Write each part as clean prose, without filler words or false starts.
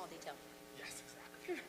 small detail. Yes, exactly.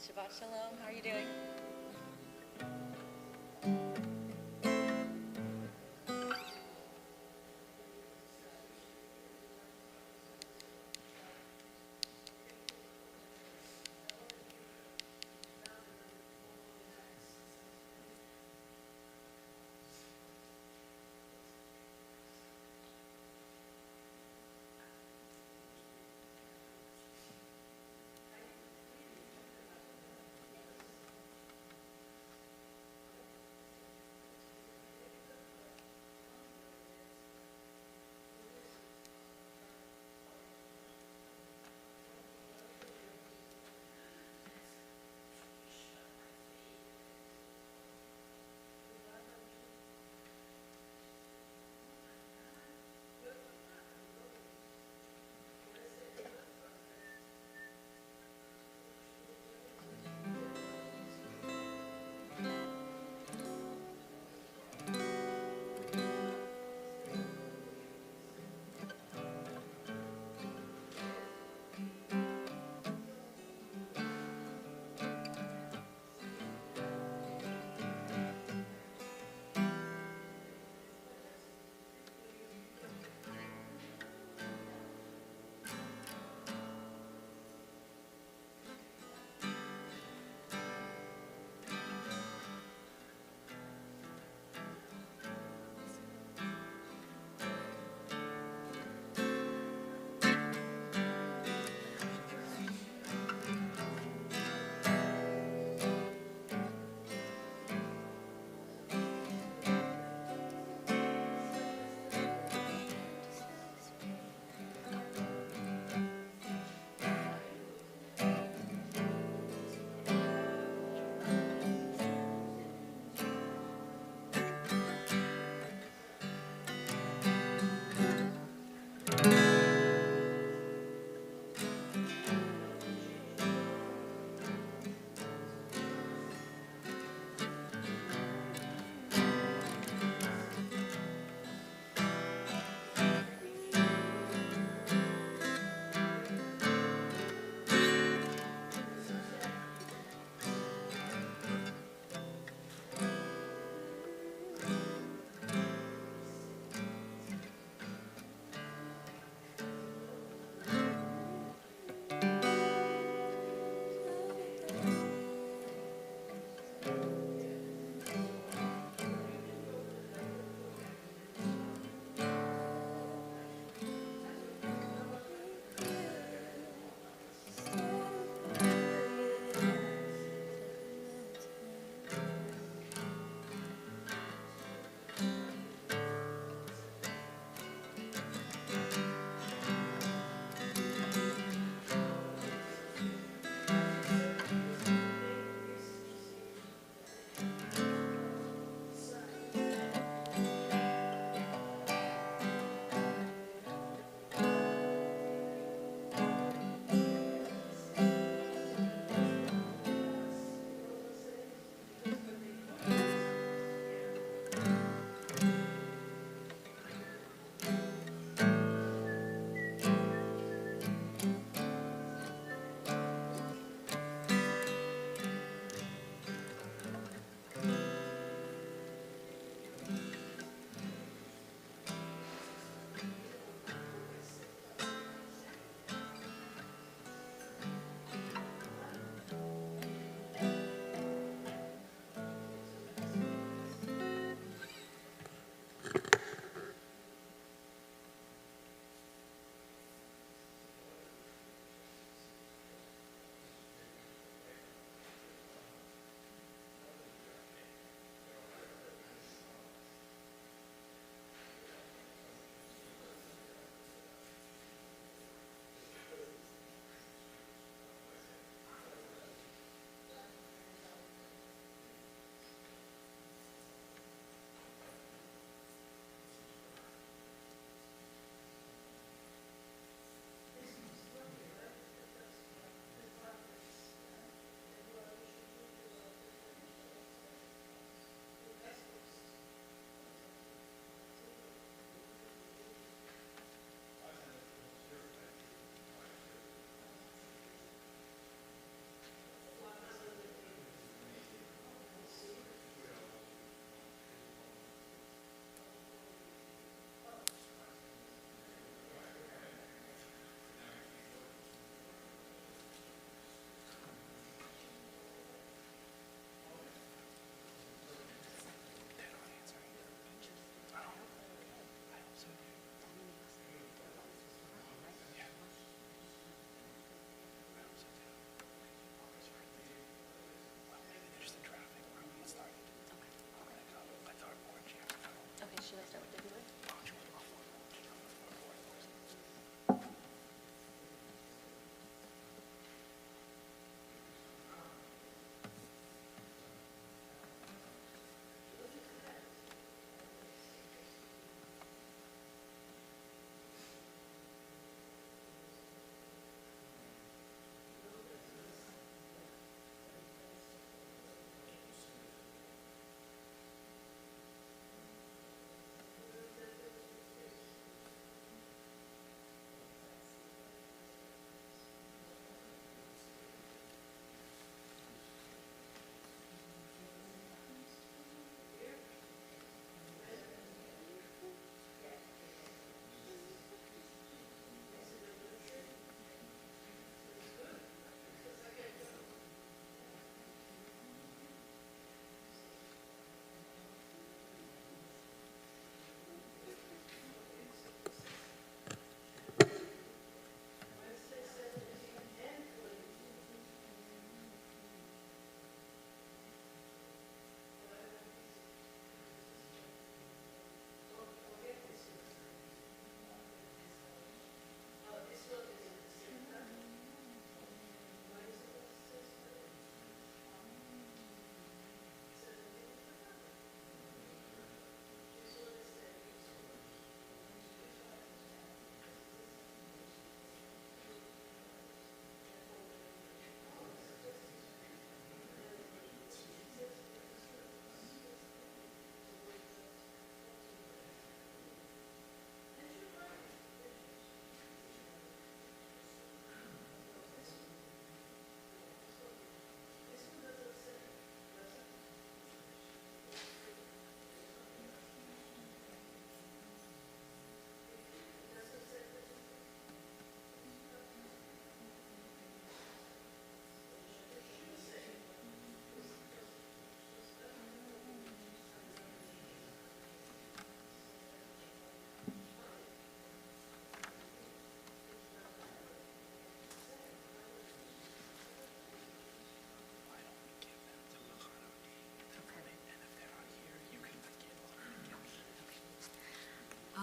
Shabbat Shalom. How are you doing?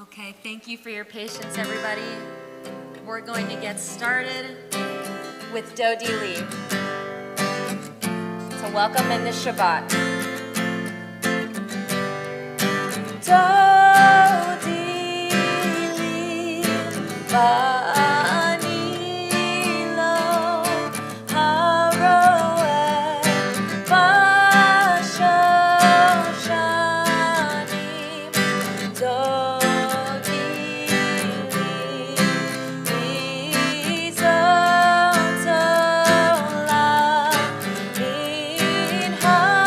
Okay, thank you for your patience, everybody. We're going to get started with Dodi Lee. So welcome in the Shabbat. Dodi Lee, ba'ani lo haroeh b'shoshanim. Dodi Lee, zot olam min hamidbar.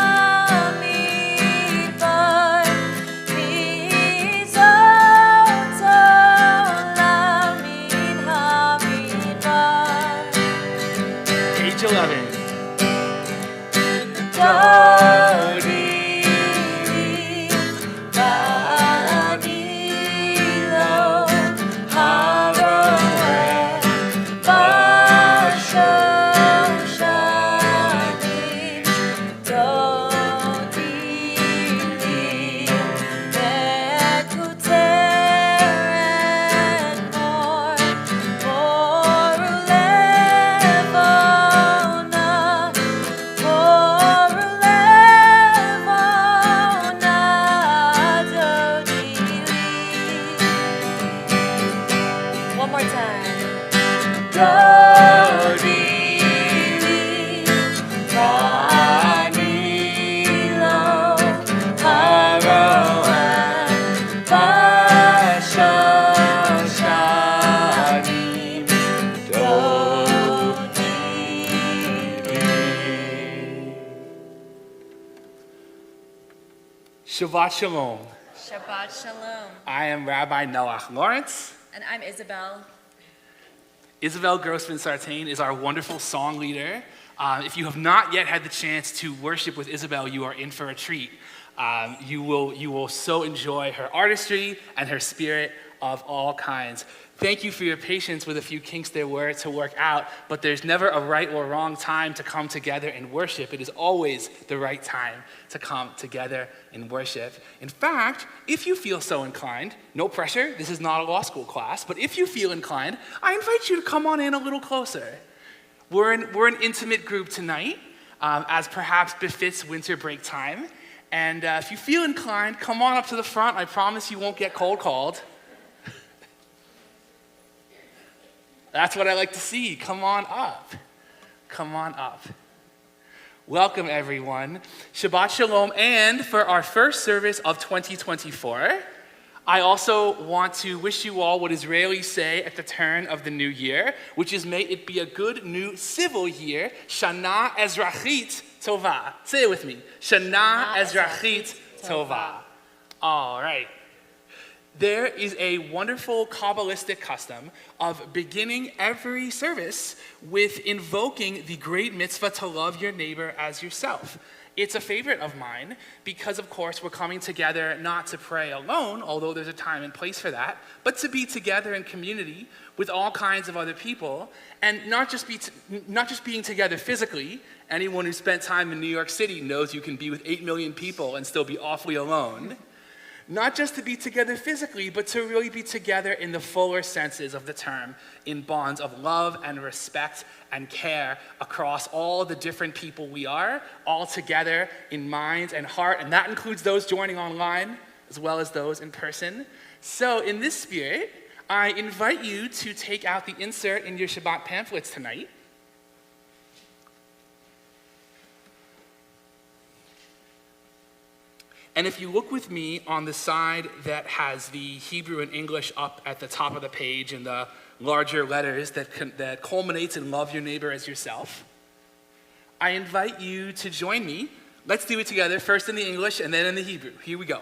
Zot olam min hamidbar. Page 11. Dodi ba'ani lo haroeh b'shoshanim. Dodi mekuteret mor ulevona. One more time. Dodi ba'ani lo haroeh b'shoshanim. Dodi. Shabbat Shalom. Shabbat Shalom. I am Rabbi Noach Lawrence. And I'm Isabel. Isabel Grossman-Sartain is our wonderful song leader. If you have not yet had the chance to worship with Isabel, you are in for a treat. You will so enjoy her artistry and her spirit of all kinds. Thank you for your patience with a few kinks there were to work out, but there's never a right or wrong time to come together and worship. It is always the right time to come together and worship. In fact, if you feel so inclined, no pressure, this is not a law school class, but if you feel inclined, I invite you to come on in a little closer. We're an intimate group tonight, as perhaps befits winter break time. And if you feel inclined, come on up to the front. I promise you won't get cold called. That's what I like to see. Come on up. Come on up. Welcome, everyone. Shabbat Shalom. And for our first service of 2024, I also want to wish you all what Israelis say at the turn of the new year, which is may it be a good new civil year. Shana Ezrachit Tova. Say it with me. Shana Ezrachit Tova. All right. There is a wonderful Kabbalistic custom of beginning every service with invoking the great mitzvah to love your neighbor as yourself. It's a favorite of mine because, of course, we're coming together not to pray alone, although there's a time and place for that, but to be together in community with all kinds of other people, and not just being together physically. Anyone who spent time in New York City knows you can be with 8 million people and still be awfully alone. Not just to be together physically, but to really be together in the fuller senses of the term, in bonds of love and respect and care across all the different people we are, all together in mind and heart, and that includes those joining online as well as those in person. So in this spirit, I invite you to take out the insert in your Shabbat pamphlets tonight. And if you look with me on the side that has the Hebrew and English up at the top of the page in the larger letters that culminates in love your neighbor as yourself, I invite you to join me. Let's do it together, first in the English and then in the Hebrew. Here we go.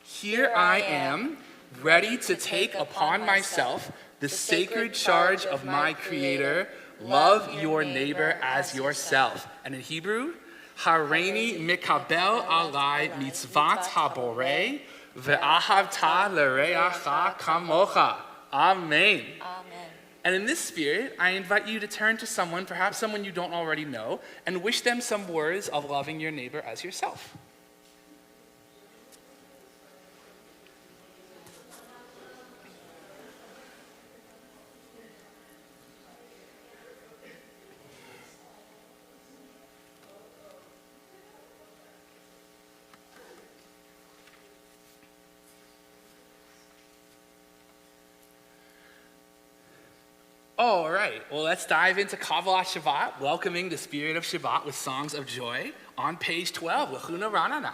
Here I am, ready to take upon myself the sacred charge of my Creator. Love your neighbor as yourself. And in Hebrew, Hareini mikabel alai mitzvat haborei ve'ahavta l'reacha kamocha. Amen. Amen. And in this spirit, I invite you to turn to someone, perhaps someone you don't already know, and wish them some words of loving your neighbor as yourself. All right, well, let's dive into Kabbalah Shabbat, welcoming the spirit of Shabbat with songs of joy on page 12, Lechuna Ranana.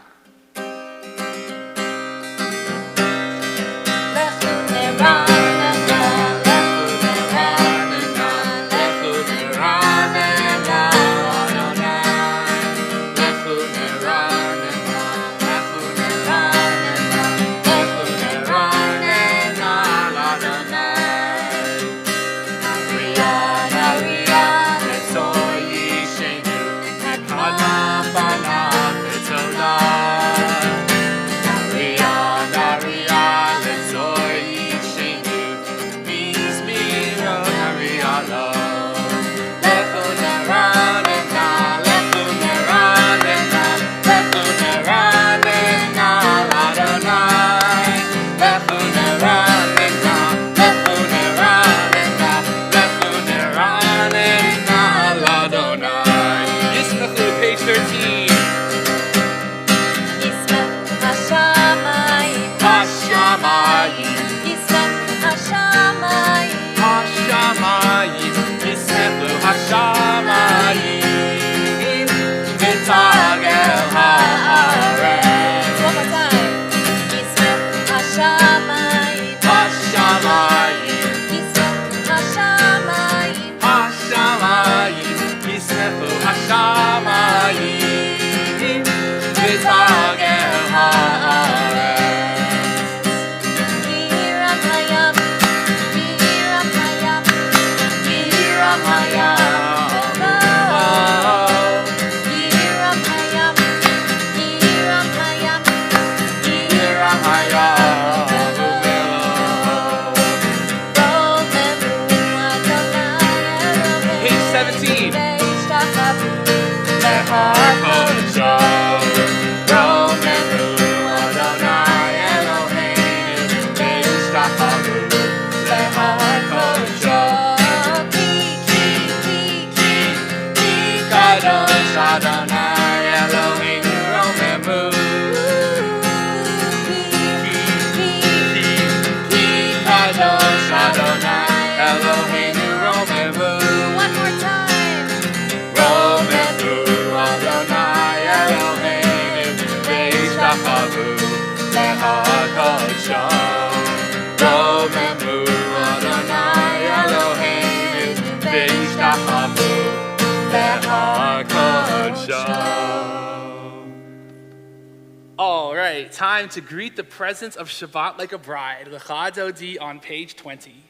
All right, time to greet the presence of Shabbat like a bride. Lecha Dodi on page 20.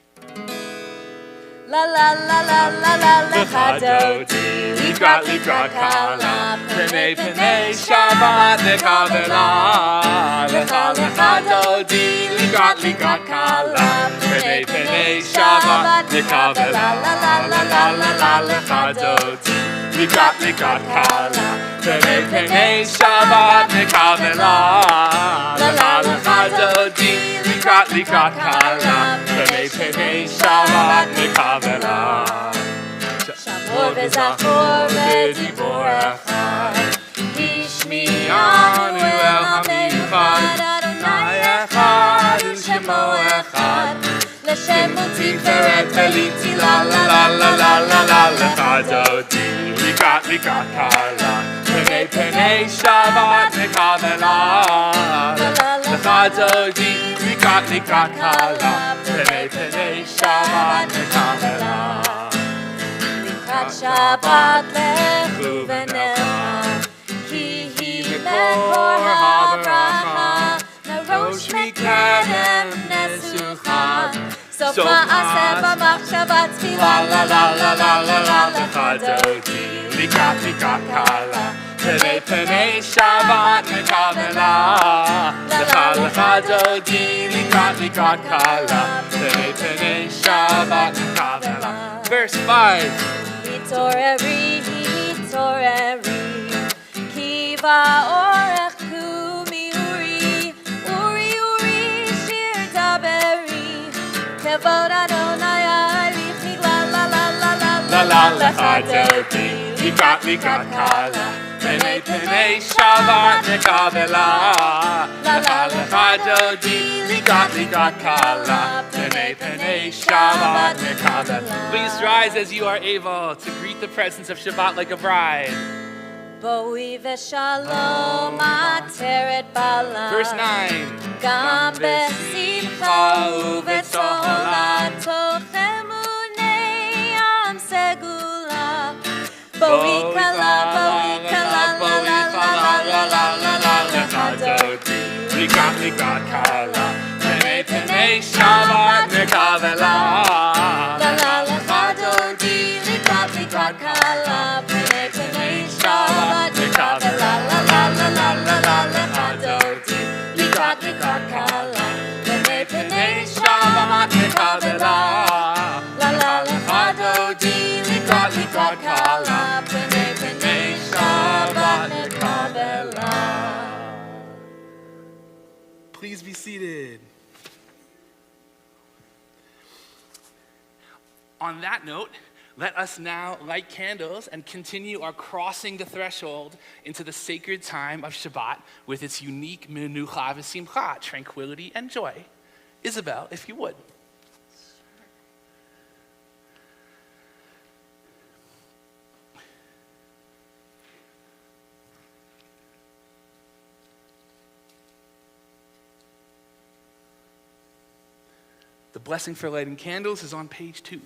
La la la la la la lecha dodi, likrat kala, penei penei Shabbat nekavela. Lecha dodi, likrat kala, penei penei Shabbat nekavela. La la la la lecha dodi, likrat kala, penei penei Shabbat nekavela. Lecha dodi, likrat kala, penei penei Shabbat nekavela. Shavor v'zachor v'dibor echad, Hishmi'anu el hamichad, Adonai echad u'shemo echad, L'shem u'tiferet v'liti la la la la la la la lecha dodi, likrat kala, penei penei Shabbat nekavela. Lecha dodi, likrat kala, penei penei Shabbat nekavela. Likrat Shabbat lechu v'necha, Ki hi mekor ha'bracha, Narosh mikedem nesuchad, Sof ma'aseh b'machshavat tefila la la la la la la lecha dodi, likrat kala, penei penei Shabbat nekavela. Lecha dodi, likrat kala, penei penei Shabbat nekavela. Verse 5. Hitoreri, Ki va'orech kumi uri, uri, shir daberi, Kevod Adonai alichi la la la la la la la lecha dodi, likrat kala, Pene pene Shabbat nekabela. Lecha lecha dodi likrat kala. Pene pene Shabbat nekabela. Please rise as you are able to greet the presence of Shabbat like a bride. Boi v'shalom ateret balam. Verse 9. Gam besimcha uvetzora tochem uneam segula. Boi kala la la la la la la lecha dodi likrat kala. Pene pene Shabbat nekabela. la la lecha dodi likrat kala. Pene pene Shabbat nekabela. La la la la la la lecha dodi likrat kala. Pene pene Shabbat nekabela. La la lecha dodi likrat kala. Pene pene Shabbat nekabela. Please be seated. On that note, let us now light candles and continue our crossing the threshold into the sacred time of Shabbat with its unique menucha v'simcha, tranquility and joy. Isabel, if you would. The blessing for lighting candles is on page 2.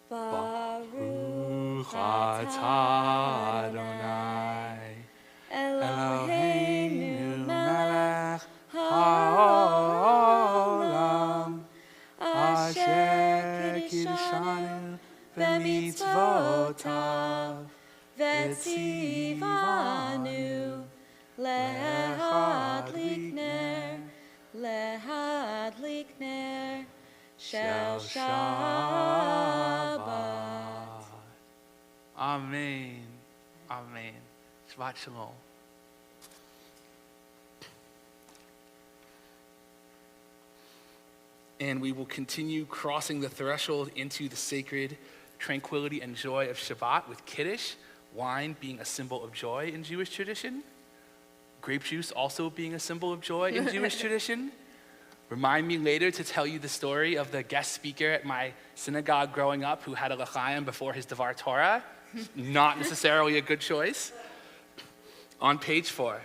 Baruch atah Adonai Eloheinu melech haolam asher kiddushanu b'mitzvotav v'tzivanu lehadlik ner shel Shabbat. Amen. Amen. Shabbat Shalom. And we will continue crossing the threshold into the sacred tranquility and joy of Shabbat with Kiddush, wine being a symbol of joy in Jewish tradition, grape juice also being a symbol of joy in Jewish tradition. Remind me later to tell you the story of the guest speaker at my synagogue growing up who had a l'chaim before his Devar Torah. Not necessarily a good choice. On page 4.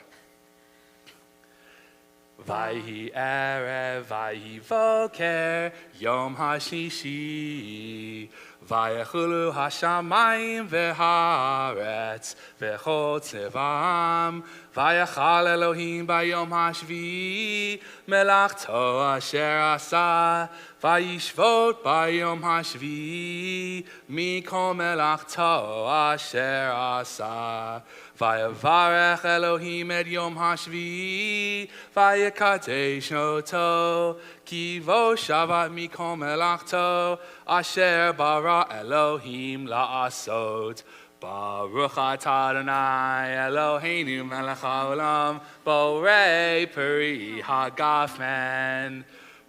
Vayhi erev, vayhi voker, yom hashishi, vayechulu hashamayim v'haaretz, v'chol tzevam, vayachal Elohim bayom hashvi, melachto asher asa, vayishvot bayom hashvi, mikol melachto asher asa. Vayavarech Elohim et yom hashvi, vayakadesh oto, ki vo shavat mikol melachto, asher bara Elohim la'asot. Baruch atah Adonai Eloheinu melech haolam, borei peri hagafen.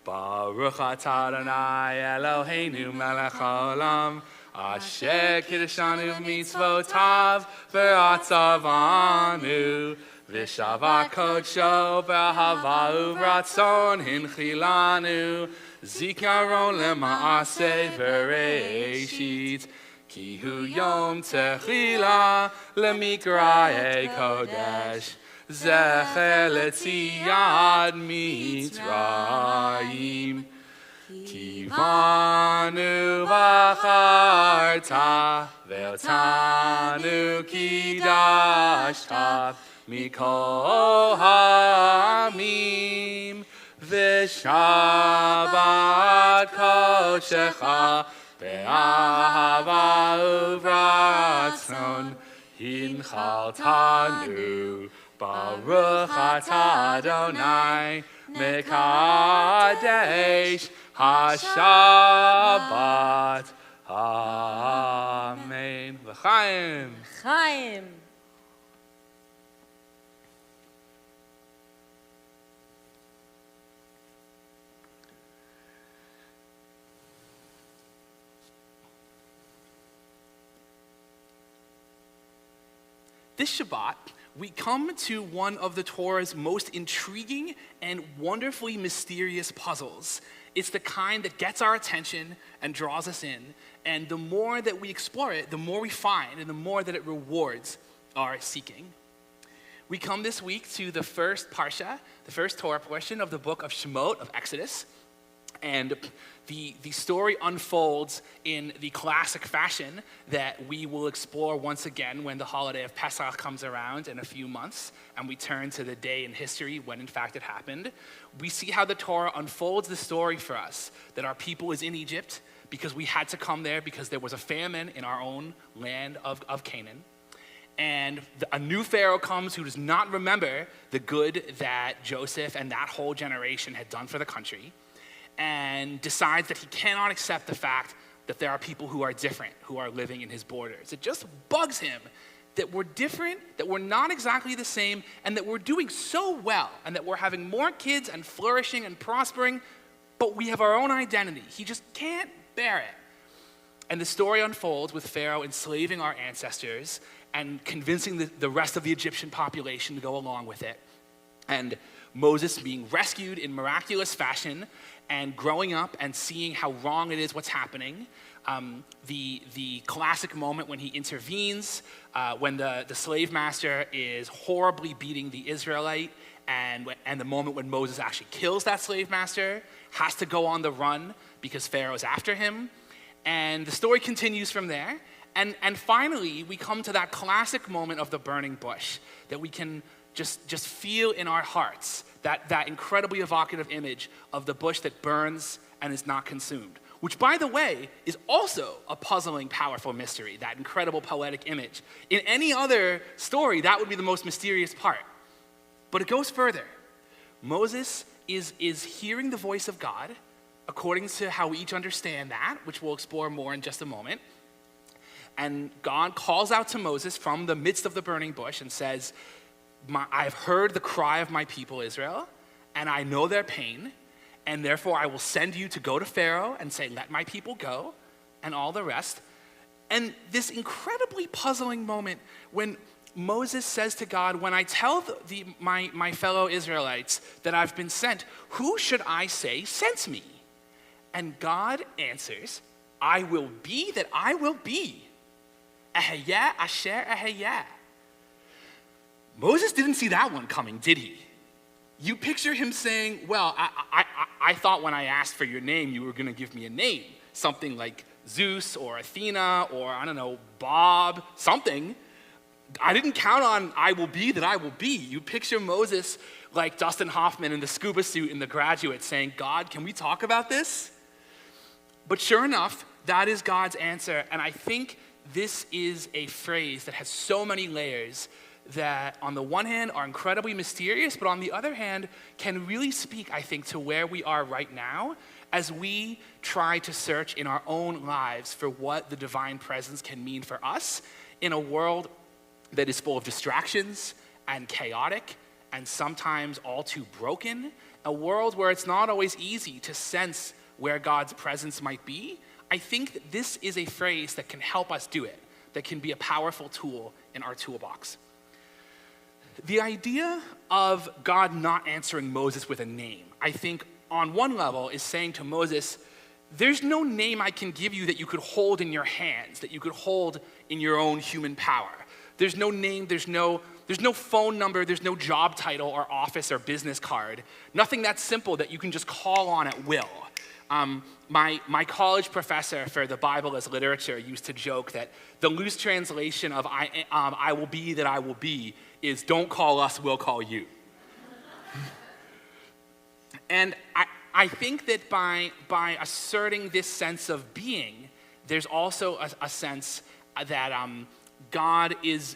Baruch atah Adonai Eloheinu melech haolam, asher kiddushanu b'mitzvotav v'atzavanu v'shavah kodsho b'ahava u'ratzon hinchilanu zikaron lema'aseh v'reishit ki hu yom techila lemikra'ei kodesh zecher letziyad mitzrayim. Kivanu v'acharta ve'otanu kidashta mikol ha'amim v'shabbat kodeshecha be'ahava u'vratzon hinchaltanu Baruch atah Adonai Mekadesh HaShabbat. Amen. L'chaim. Chaim. This Shabbat, we come to one of the Torah's most intriguing and wonderfully mysterious puzzles. It's the kind that gets our attention and draws us in. And the more that we explore it, the more we find and the more that it rewards our seeking. We come this week to the first Parsha, the first Torah portion of the book of Shemot, of Exodus. And the story unfolds in the classic fashion that we will explore once again when the holiday of Pesach comes around in a few months, and we turn to the day in history when in fact it happened. We see how the Torah unfolds the story for us, that our people is in Egypt because we had to come there because there was a famine in our own land of Canaan. And a new Pharaoh comes who does not remember the good that Joseph and that whole generation had done for the country, and decides that he cannot accept the fact that there are people who are different, who are living in his borders. It just bugs him that we're different, that we're not exactly the same, and that we're doing so well, and that we're having more kids and flourishing and prospering, but we have our own identity. He just can't bear it. And the story unfolds with Pharaoh enslaving our ancestors and convincing the rest of the Egyptian population to go along with it. And Moses being rescued in miraculous fashion and growing up and seeing how wrong it is what's happening. The classic moment when he intervenes, when the slave master is horribly beating the Israelite, and the moment when Moses actually kills that slave master, has to go on the run because Pharaoh's after him. And the story continues from there. And finally, we come to that classic moment of the burning bush that we can just feel in our hearts, that incredibly evocative image of the bush that burns and is not consumed, which, by the way, is also a puzzling, powerful mystery, that incredible poetic image. In any other story, that would be the most mysterious part. But it goes further. Moses is hearing the voice of God, according to how we each understand that, which we'll explore more in just a moment. And God calls out to Moses from the midst of the burning bush and says, I've heard the cry of my people Israel, and I know their pain, and therefore I will send you to go to Pharaoh and say, let my people go, and all the rest. And this incredibly puzzling moment when Moses says to God, when I tell my fellow Israelites that I've been sent, who should I say sent me? And God answers, I will be that I will be. Ahayah asher ahayah. Moses didn't see that one coming, did he? You picture him saying, well, I thought when I asked for your name, you were going to give me a name. Something like Zeus or Athena or, I don't know, Bob, something. I didn't count on I will be that I will be. You picture Moses like Dustin Hoffman in the scuba suit in The Graduate saying, God, can we talk about this? But sure enough, that is God's answer. And I think this is a phrase that has so many layers that on the one hand are incredibly mysterious, but on the other hand can really speak, I think, to where we are right now as we try to search in our own lives for what the divine presence can mean for us in a world that is full of distractions and chaotic and sometimes all too broken, a world where it's not always easy to sense where God's presence might be. I think that this is a phrase that can help us do it, that can be a powerful tool in our toolbox. The idea of God not answering Moses with a name, I think on one level is saying to Moses, there's no name I can give you that you could hold in your hands, that you could hold in your own human power. There's no name, there's no phone number, there's no job title or office or business card. Nothing that simple that you can just call on at will. My college professor for the Bible as literature used to joke that the loose translation of I will be that I will be is don't call us, we'll call you. And I think that by asserting this sense of being, there's also a sense that God is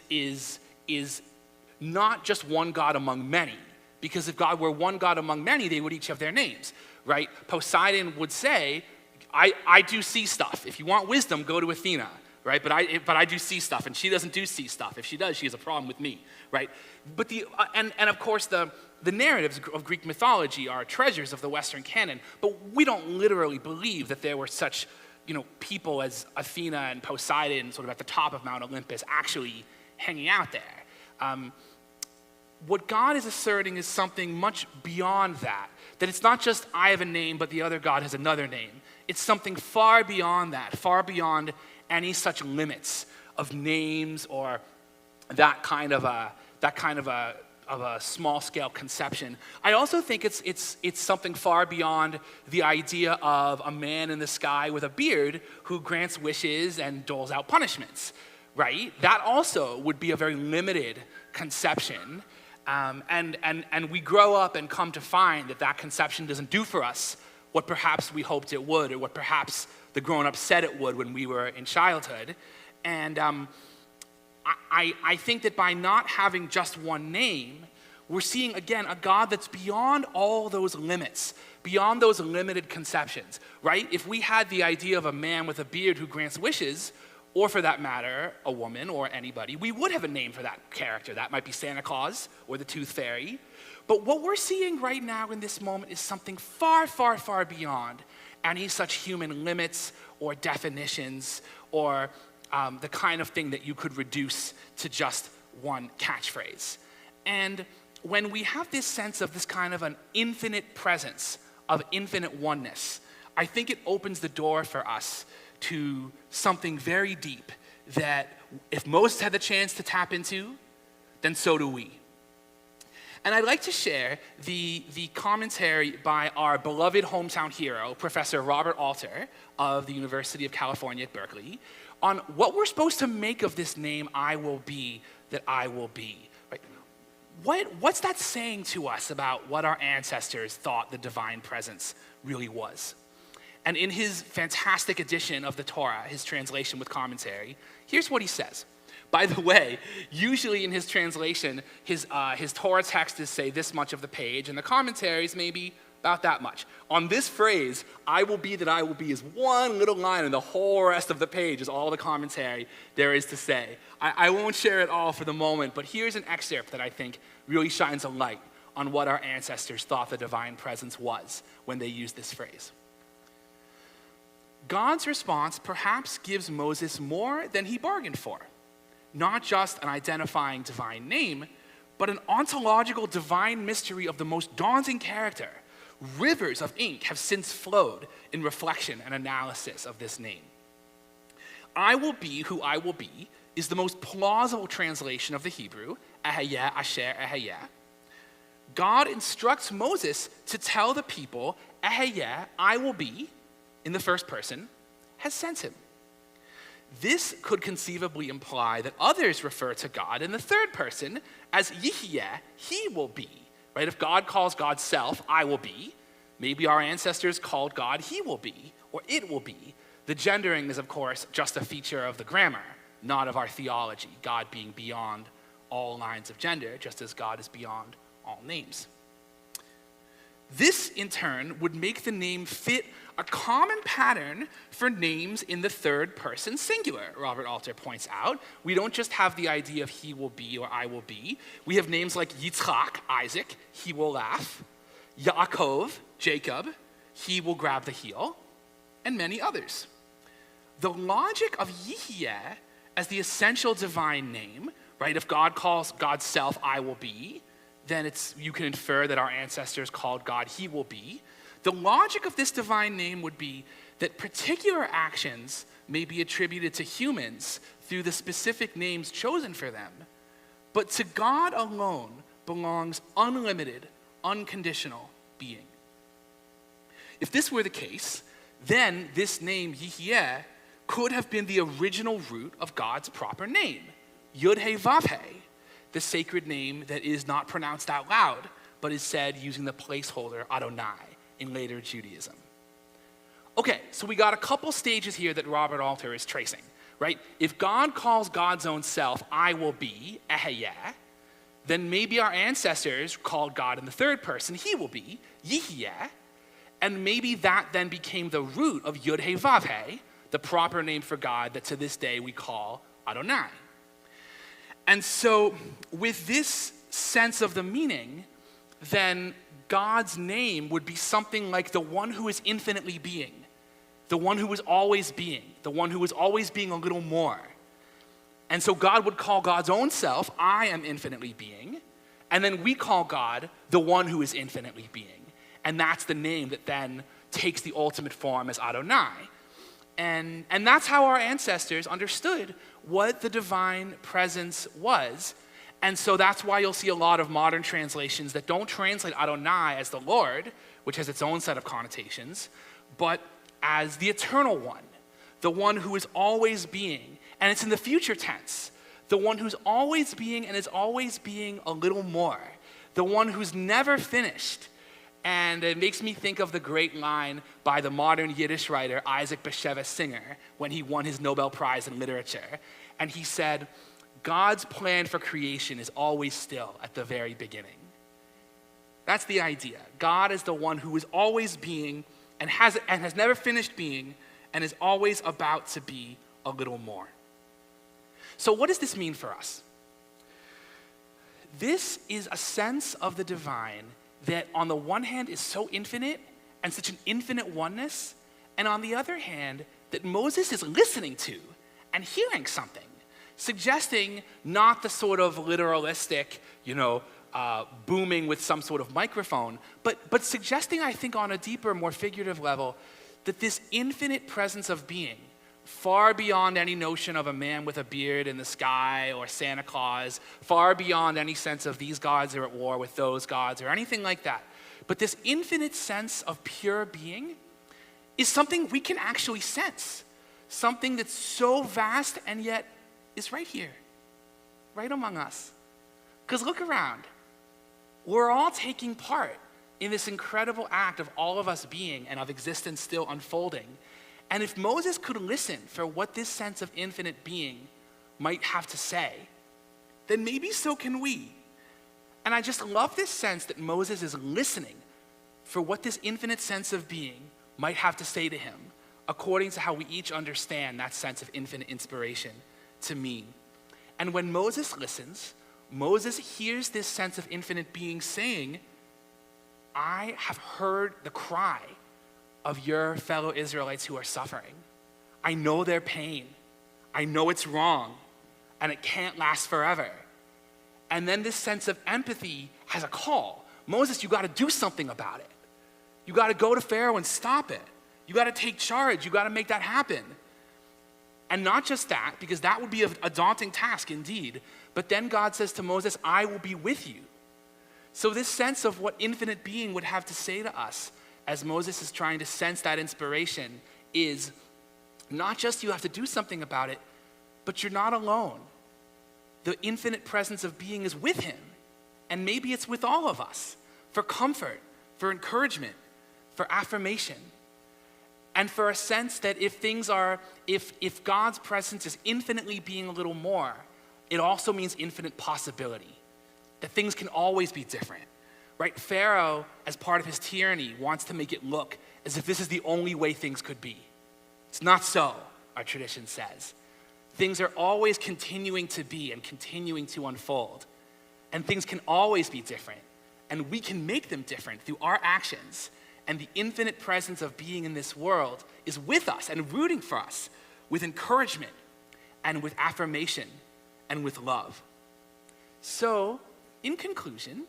not just one God among many. Because if God were one God among many, they would each have their names, right? Poseidon would say, I do sea stuff. If you want wisdom, go to Athena, right? But I do sea stuff, and she doesn't do sea stuff. If she does, she has a problem with me, right? But and of course the narratives of Greek mythology are treasures of the Western canon, but we don't literally believe that there were such, people as Athena and Poseidon sort of at the top of Mount Olympus actually hanging out there. What God is asserting is something much beyond that it's not just I have a name, but the other God has another name. It's something far beyond that, far beyond any such limits of names or that kind of a small-scale conception. I also think it's something far beyond the idea of a man in the sky with a beard who grants wishes and doles out punishments, right? That also would be a very limited conception. And we grow up and come to find that conception doesn't do for us what perhaps we hoped it would, or what perhaps the grown-up said it would when we were in childhood. And I think that by not having just one name, we're seeing, again, a God that's beyond all those limits, beyond those limited conceptions, right? If we had the idea of a man with a beard who grants wishes, or for that matter, a woman or anybody, we would have a name for that character. That might be Santa Claus or the Tooth Fairy. But what we're seeing right now in this moment is something far, far, far beyond any such human limits or definitions or the kind of thing that you could reduce to just one catchphrase. And when we have this sense of this kind of an infinite presence, of infinite oneness, I think it opens the door for us to something very deep that if Moses had the chance to tap into, then so do we. And I'd like to share the commentary by our beloved hometown hero, Professor Robert Alter of the University of California at Berkeley, on what we're supposed to make of this name, I will be, that I will be. Right? What's that saying to us about what our ancestors thought the divine presence really was? And in his fantastic edition of the Torah, his translation with commentary, here's what he says. By the way, usually in his translation, his Torah text is, say, this much of the page, and the commentaries maybe about that much. On this phrase, I will be that I will be, is one little line, and the whole rest of the page is all the commentary there is to say. I won't share it all for the moment, but here's an excerpt that I think really shines a light on what our ancestors thought the divine presence was when they used this phrase. God's response perhaps gives Moses more than he bargained for. Not just an identifying divine name, but an ontological divine mystery of the most daunting character. Rivers of ink have since flowed in reflection and analysis of this name. I will be who I will be is the most plausible translation of the Hebrew, Eheyeh Asher Eheyeh. God instructs Moses to tell the people, Eheyeh, I will be, in the first person, has sent him. This could conceivably imply that others refer to God in the third person as Yihyeh, he will be. Right? If God calls God's self, I will be, maybe our ancestors called God, he will be, or it will be. The gendering is, of course, just a feature of the grammar, not of our theology, God being beyond all lines of gender, just as God is beyond all names. This, in turn, would make the name fit a common pattern for names in the third person singular, Robert Alter points out. We don't just have the idea of he will be or I will be. We have names like Yitzchak, Isaac, he will laugh, Yaakov, Jacob, he will grab the heel, and many others. The logic of Yihyeh as the essential divine name, right? If God calls God's self, I will be, then you can infer that our ancestors called God, he will be. The logic of this divine name would be that particular actions may be attributed to humans through the specific names chosen for them, but to God alone belongs unlimited, unconditional being. If this were the case, then this name, Yihyeh, could have been the original root of God's proper name, Yud-Heh-Vav-Heh, the sacred name that is not pronounced out loud, but is said using the placeholder Adonai in later Judaism. Okay, so we got a couple stages here that Robert Alter is tracing, right? If God calls God's own self, I will be, Eheyeh, then maybe our ancestors called God in the third person. He will be Yihye. And maybe that then became the root of Yud-He-Vav-He, the proper name for God that to this day we call Adonai. And so with this sense of the meaning, then God's name would be something like the one who is infinitely being, the one who is always being, the one who is always being a little more. And so God would call God's own self, I am infinitely being, and then we call God the one who is infinitely being. And that's the name that then takes the ultimate form as Adonai. And that's how our ancestors understood what the divine presence was. And so that's why you'll see a lot of modern translations that don't translate Adonai as the Lord, which has its own set of connotations, but as the eternal one, the one who is always being. And it's in the future tense, the one who's always being and is always being a little more, the one who's never finished. And it makes me think of the great line by the modern Yiddish writer Isaac Bashevis Singer when he won his Nobel Prize in Literature. And he said, God's plan for creation is always still at the very beginning. That's the idea. God is the one who is always being and has never finished being and is always about to be a little more. So what does this mean for us? This is a sense of the divine that on the one hand is so infinite and such an infinite oneness, and on the other hand, that Moses is listening to and hearing something, suggesting not the sort of literalistic, booming with some sort of microphone, but suggesting, I think, on a deeper, more figurative level, that this infinite presence of being, far beyond any notion of a man with a beard in the sky or Santa Claus, far beyond any sense of these gods are at war with those gods or anything like that. But this infinite sense of pure being is something we can actually sense, something that's so vast and yet is right here, right among us. Because look around. We're all taking part in this incredible act of all of us being and of existence still unfolding. And if Moses could listen for what this sense of infinite being might have to say, then maybe so can we. And I just love this sense that Moses is listening for what this infinite sense of being might have to say to him, according to how we each understand that sense of infinite inspiration to mean. And when Moses listens, Moses hears this sense of infinite being saying, I have heard the cry of your fellow Israelites who are suffering. I know their pain. I know it's wrong, and it can't last forever. And then this sense of empathy has a call. Moses, you got to do something about it. You got to go to Pharaoh and stop it. You got to take charge. You got to make that happen. And not just that, because that would be a daunting task indeed, but then God says to Moses, I will be with you. So this sense of what infinite being would have to say to us as Moses is trying to sense that inspiration is not just you have to do something about it, but you're not alone. The infinite presence of being is with him. And maybe it's with all of us for comfort, for encouragement, for affirmation, and for a sense that if God's presence is infinitely being a little more, it also means infinite possibility, that things can always be different. Right? Pharaoh, as part of his tyranny, wants to make it look as if this is the only way things could be. It's not so, our tradition says. Things are always continuing to be and continuing to unfold. And things can always be different. And we can make them different through our actions. And the infinite presence of being in this world is with us and rooting for us with encouragement and with affirmation and with love. So, in conclusion,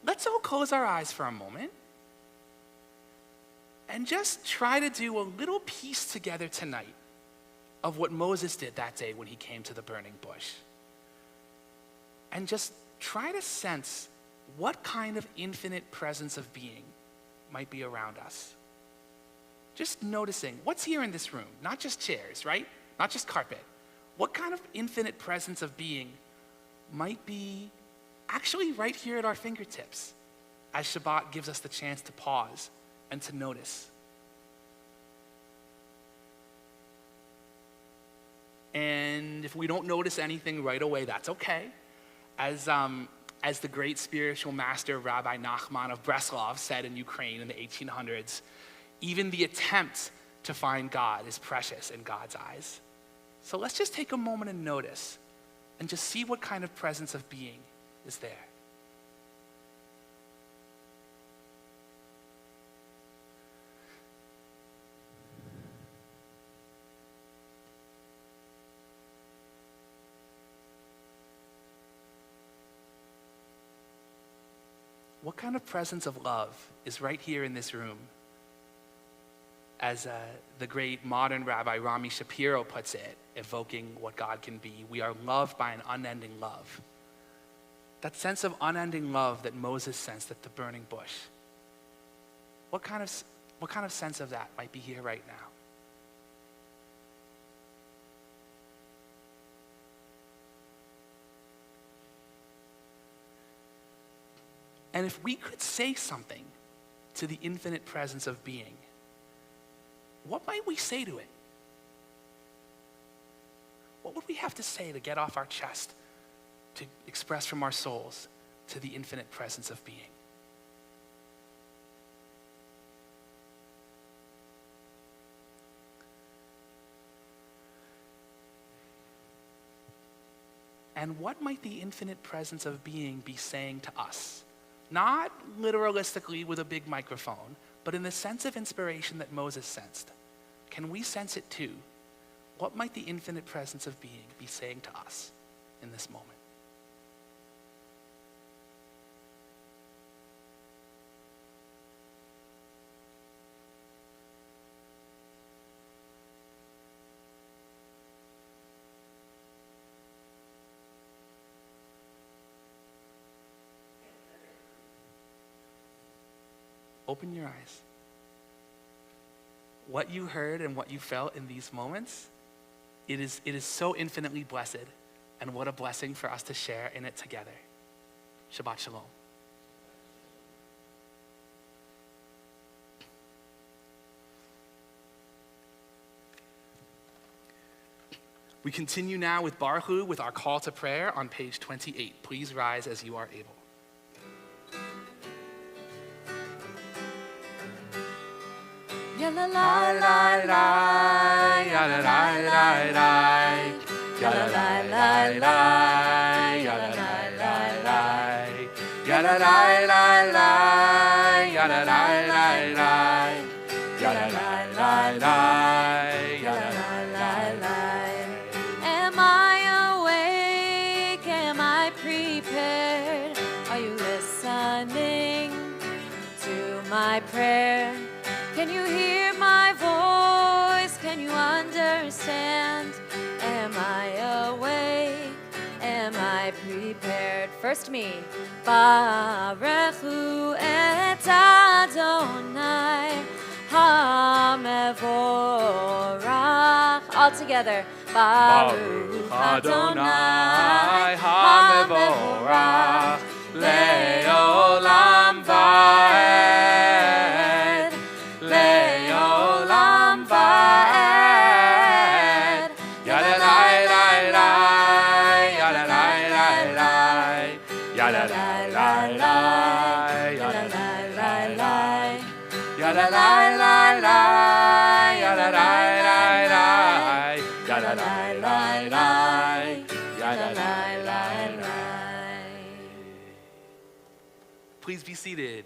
let's all close our eyes for a moment and just try to do a little piece together tonight of what Moses did that day when he came to the burning bush. And just try to sense what kind of infinite presence of being might be around us. Just noticing what's here in this room, not just chairs, right? Not just carpet. What kind of infinite presence of being might be actually right here at our fingertips as Shabbat gives us the chance to pause and to notice. And if we don't notice anything right away, that's okay. As As the great spiritual master Rabbi Nachman of Breslov said in Ukraine in the 1800s, even the attempt to find God is precious in God's eyes. So let's just take a moment and notice and just see what kind of presence of being is there. What kind of presence of love is right here in this room? As the great modern Rabbi Rami Shapiro puts it, evoking what God can be, we are loved by an unending love. That sense of unending love that Moses sensed at the burning bush. What kind of sense of that might be here right now? And if we could say something to the infinite presence of being, what might we say to it? What would we have to say to get off our chest, to express from our souls to the infinite presence of being? And what might the infinite presence of being be saying to us? Not literalistically with a big microphone, but in the sense of inspiration that Moses sensed. Can we sense it too? What might the infinite presence of being be saying to us in this moment? Open your eyes. What you heard and what you felt in these moments, it is so infinitely blessed, and what a blessing for us to share in it together. Shabbat Shalom. We continue now with Baruch Hu with our call to prayer on page 28. Please rise as you are able. Ya la la la la, ya la la la la, ya la la la la, ya la la la la, ya la la la la, ya la la la la, ya la la la la, ya la la la la. Am I awake? Am I prepared? Are you listening to my prayer? Can you hear my voice? Can you understand? Am I awake? Am I prepared? First me. Baruch Hu et Adonai HaMevorach. All together. Baruch Adonai HaMevorach Le'olam Va'ed. Le'olam Va'ed. Yadadai-dai-dai, yadadai-dai-dai, yadadai-dai-dai, yadadai-dai-dai, yadadai-dai-dai, yadadai-dai-dai, yadadai-dai-dai, yadadai-dai-dai. Please be seated.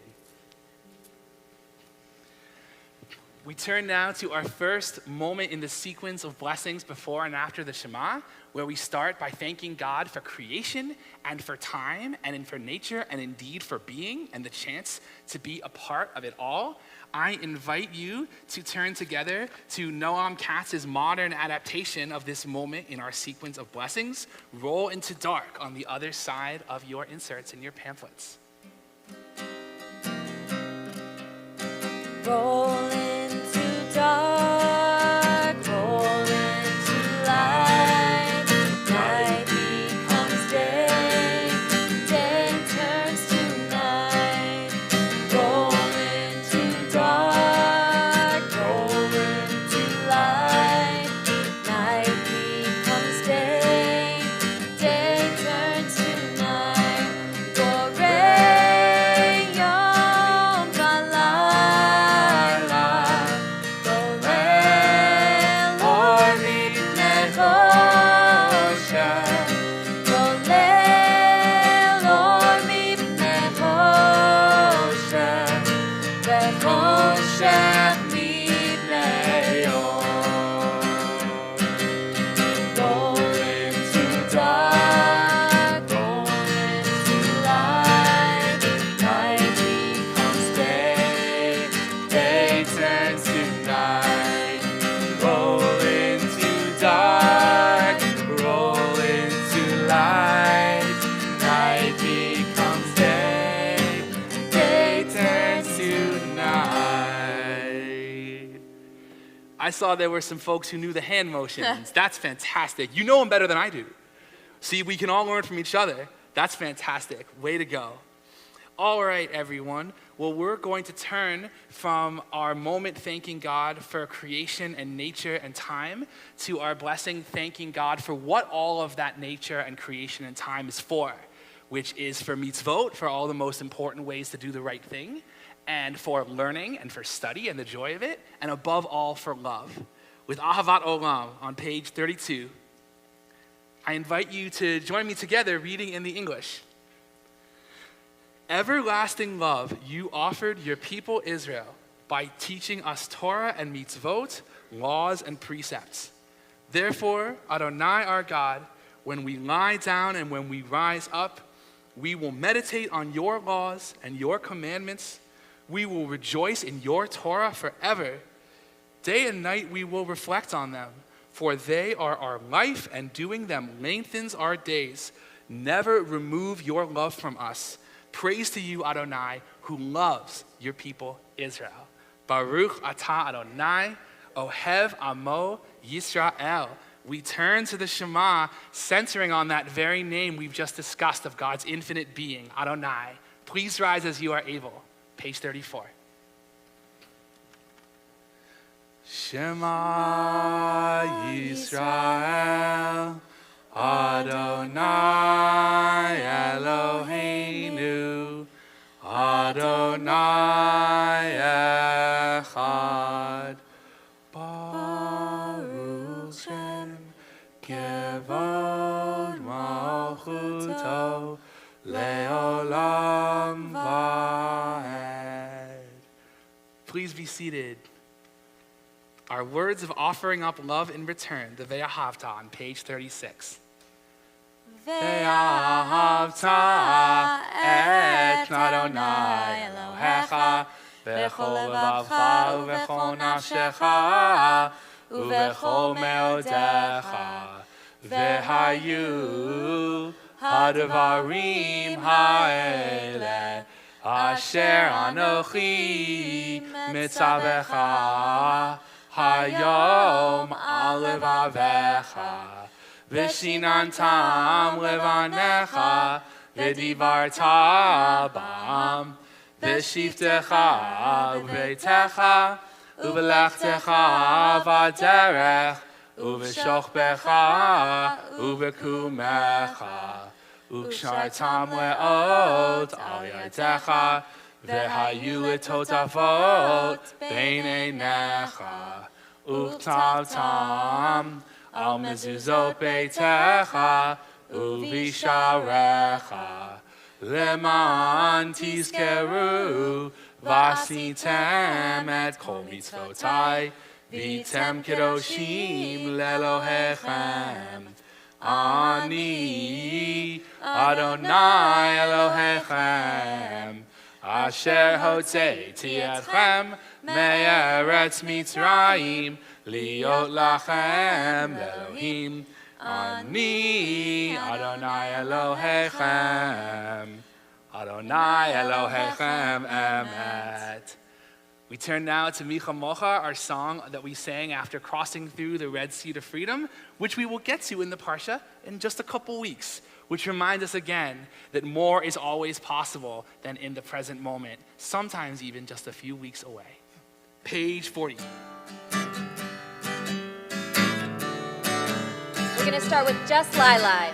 We turn now to our first moment in the sequence of blessings before and after the Shema, where we start by thanking God for creation and for time and for nature and indeed for being and the chance to be a part of it all. I invite you to turn together to Noam Katz's modern adaptation of this moment in our sequence of blessings, Roll into Dark, on the other side of your inserts in your pamphlets. Roll into dark, roll into light. Night becomes day, day turns to night. Roll into dark, roll into light. Night becomes day, day turns to night. saw there were some folks who knew the hand motions. That's fantastic. You know them better than I do. See, we can all learn from each other. That's fantastic. Way to go. All right, everyone. Well, we're going to turn from our moment thanking God for creation and nature and time to our blessing thanking God for what all of that nature and creation and time is for, which is for mitzvot, for all the most important ways to do the right thing, and for learning and for study and the joy of it, and above all for love. With Ahavat Olam on page 32, I invite you to join me together reading in the English. Everlasting love you offered your people Israel by teaching us Torah and mitzvot, laws and precepts. Therefore, Adonai our God, when we lie down and when we rise up, we will meditate on your laws and your commandments. We will rejoice in your Torah forever. Day and night we will reflect on them, for they are our life, and doing them lengthens our days. Never remove your love from us. Praise to you, Adonai, who loves your people Israel. Baruch atah Adonai, Ohev Amo Yisrael. We turn to the Shema, centering on that very name we've just discussed of God's infinite being, Adonai. Please rise as you are able. Page 34. Shema Yisrael, Adonai Eloheinu, Adonai Echad. Baruch Shem Kevod Malchuto Leolam Vaed. Please be seated. Our words of offering up love in return, the Ve'ahavta on page 36. Ve'ahavta et Adonai Elohecha v'chol levavcha uv'chol nafshecha uv'chol meodecha ve'hayu hadvarim ha'ele asher anochi mitzavecha hayom alevavecha v'shinantam levanecha v'divarta bam v'shiftecha uveitecha uvelechtecha v'derech uv'shochbecha uv'kumecha ukshartam leot al yadecha v'hayu letotafot beineinecha uktavtam al mezuzot beitecha uvisharecha leman tizkeru vasitem et kol mitzvotai vitem kedoshim lelohechem ani Adonai Elohechem asher hotzeiti etchem me'eretz Mitzrayim liot lachem Elohim ani Adonai Elohechem Adonai Elohechem emet. We turn now to Micha Mocha, our song that we sang after crossing through the Red Sea to freedom, which we will get to in the Parsha in just a couple weeks, which reminds us again that more is always possible than in the present moment, sometimes even just a few weeks away. Page 40. We're going to start with Just Lie Lie.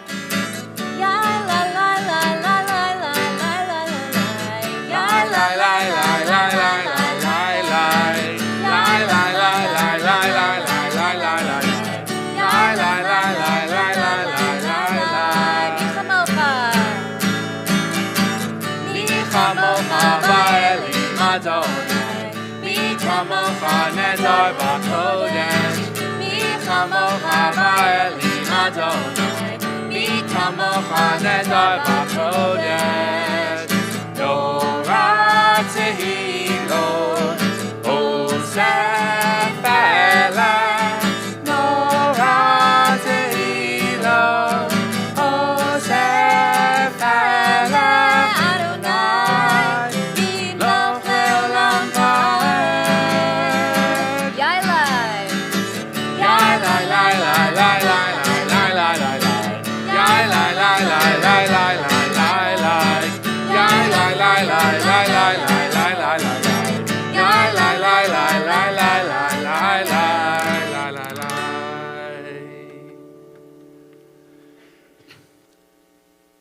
Ya la la la la la la la la la la. Ya la la la la la la. Michamocha nedar b'kodesh, Michamocha ba'elim Adonai, Michamocha nedar b'kodesh. Torah tehilot, Osef eleh, Torah tehilot, Osef eleh.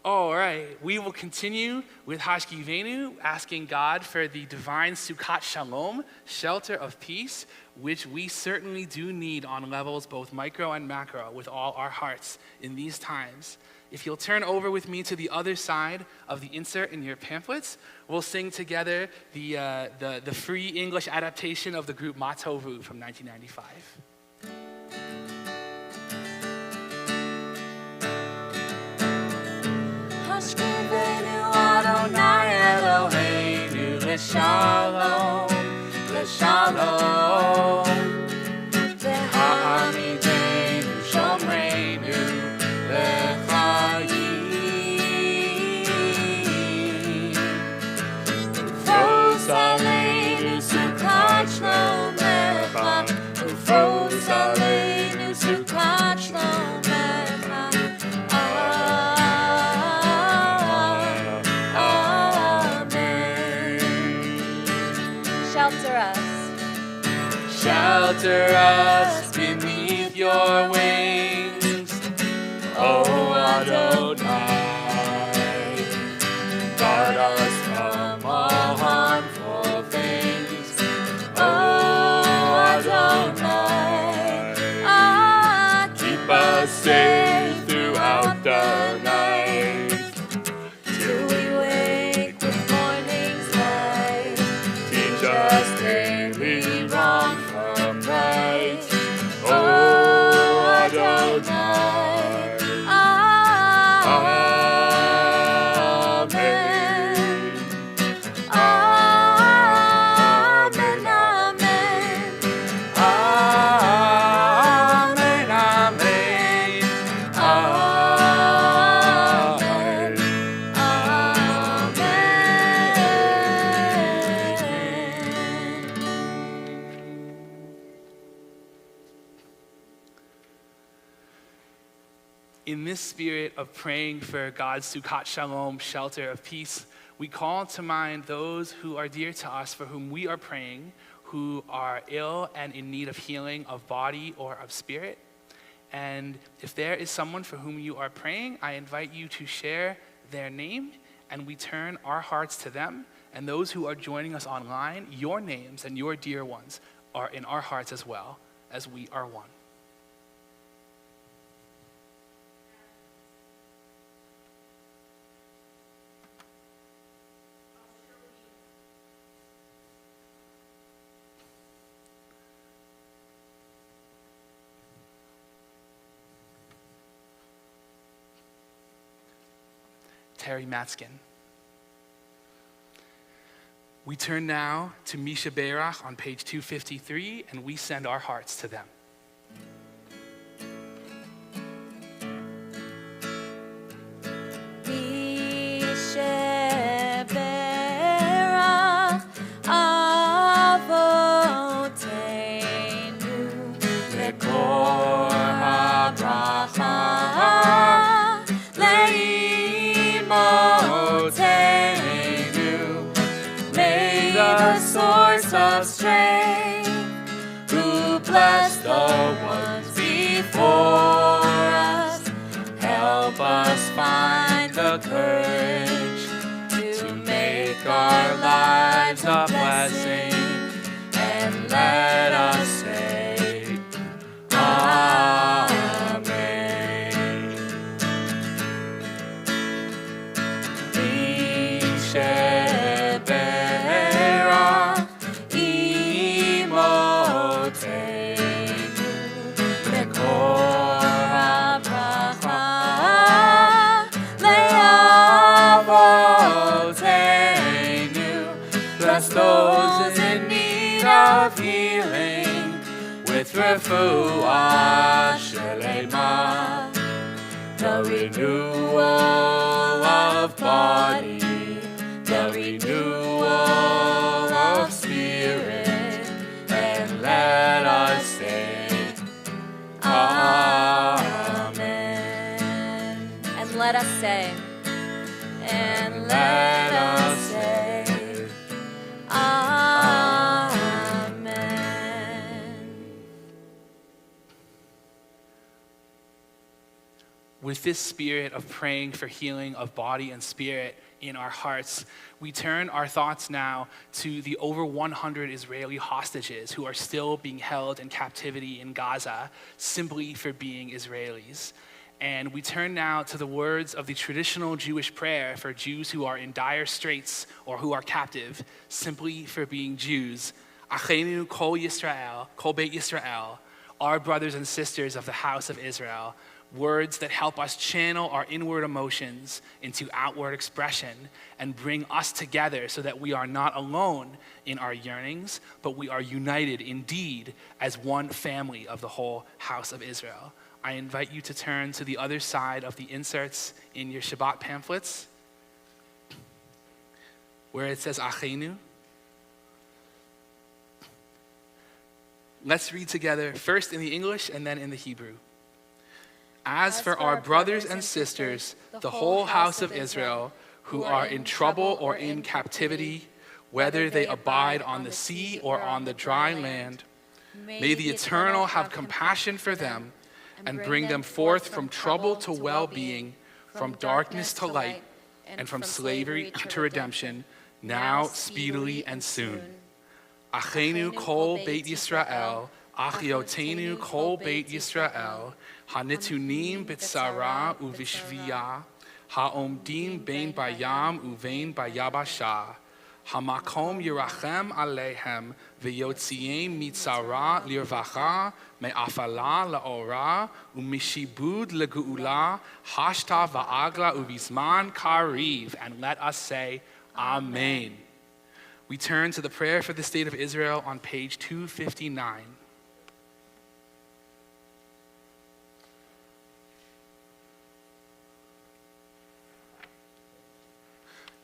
All right, we will continue with Hashkivenu, asking God for the divine Sukkot Shalom, shelter of peace, which we certainly do need on levels both micro and macro with all our hearts in these times. If you'll turn over with me to the other side of the insert in your pamphlets, we'll sing together the free English adaptation of the group Matovu from 1995. Hashkivenu Adonai Eloheinu L'shalom, L'shalom. Ve'ha'amidenu Shomreinu L'chayim. Ufos aleinu Sukkot Shlomecha, Ufos aleinu Sukkot Shlomecha. Shelter us beneath your wings, O Adonai. Guard us from all harmful things, O Adonai. Keep us safe throughout the night, till we wake with morning's light. Teach us daily wrong from right, O Adonai. Amen. Amen, amen. Amen, amen. Amen. In this spirit of praying for God's Sukkot Shalom, shelter of peace, we call to mind those who are dear to us for whom we are praying, who are ill and in need of healing of body or of spirit. And if there is someone for whom you are praying, I invite you to share their name, and we turn our hearts to them. And those who are joining us online, your names and your dear ones are in our hearts as well, as we are one. Terry Matskin. We turn now to Misha Beirach on page 253, and we send our hearts to them. Misha Beirach Avotenu Lekor HaBracha May the source of strength, who bless the ones before us, help us find the courage to make our lives a blessing, and let us say, Amen. Bless those in need of healing with refuah shelema, the renewal of body, the renewal of spirit, and let us say, Amen. And let us say, And let us say, Amen. with this spirit of praying for healing of body and spirit in our hearts, we turn our thoughts now to the over 100 Israeli hostages who are still being held in captivity in Gaza simply for being Israelis. And we turn now to the words of the traditional Jewish prayer for Jews who are in dire straits or who are captive simply for being Jews. Achenu kol Yisrael, kol Beit Yisrael, our brothers and sisters of the house of Israel. Words that help us channel our inward emotions into outward expression and bring us together so that we are not alone in our yearnings, but we are united indeed as one family of the whole house of Israel. I invite you to turn to the other side of the inserts in your Shabbat pamphlets, where it says Achenu. Let's read together, first in the English and then in the Hebrew. As for our brothers and sisters, the whole house of Israel, who are in trouble or in captivity, whether they abide on the sea or on the dry land, may the Eternal have compassion for them and bring them forth from trouble to well-being, from darkness to light, and from slavery to redemption, now, speedily, and soon. Achenu kol Beit Yisrael, Achiotenu kol Beit Yisrael, Hanitunim b'tzara uvishviya, Haomdim bein bayam uvein bayabasha, Hamakom yirachem aleihem, V'yotziem mitzara lirvacha, Me'afala la'ora, Umishibud legeula, Hashta va'agla uvisman kariv. And let us say, Amen. We turn to the prayer for the state of Israel on page 259.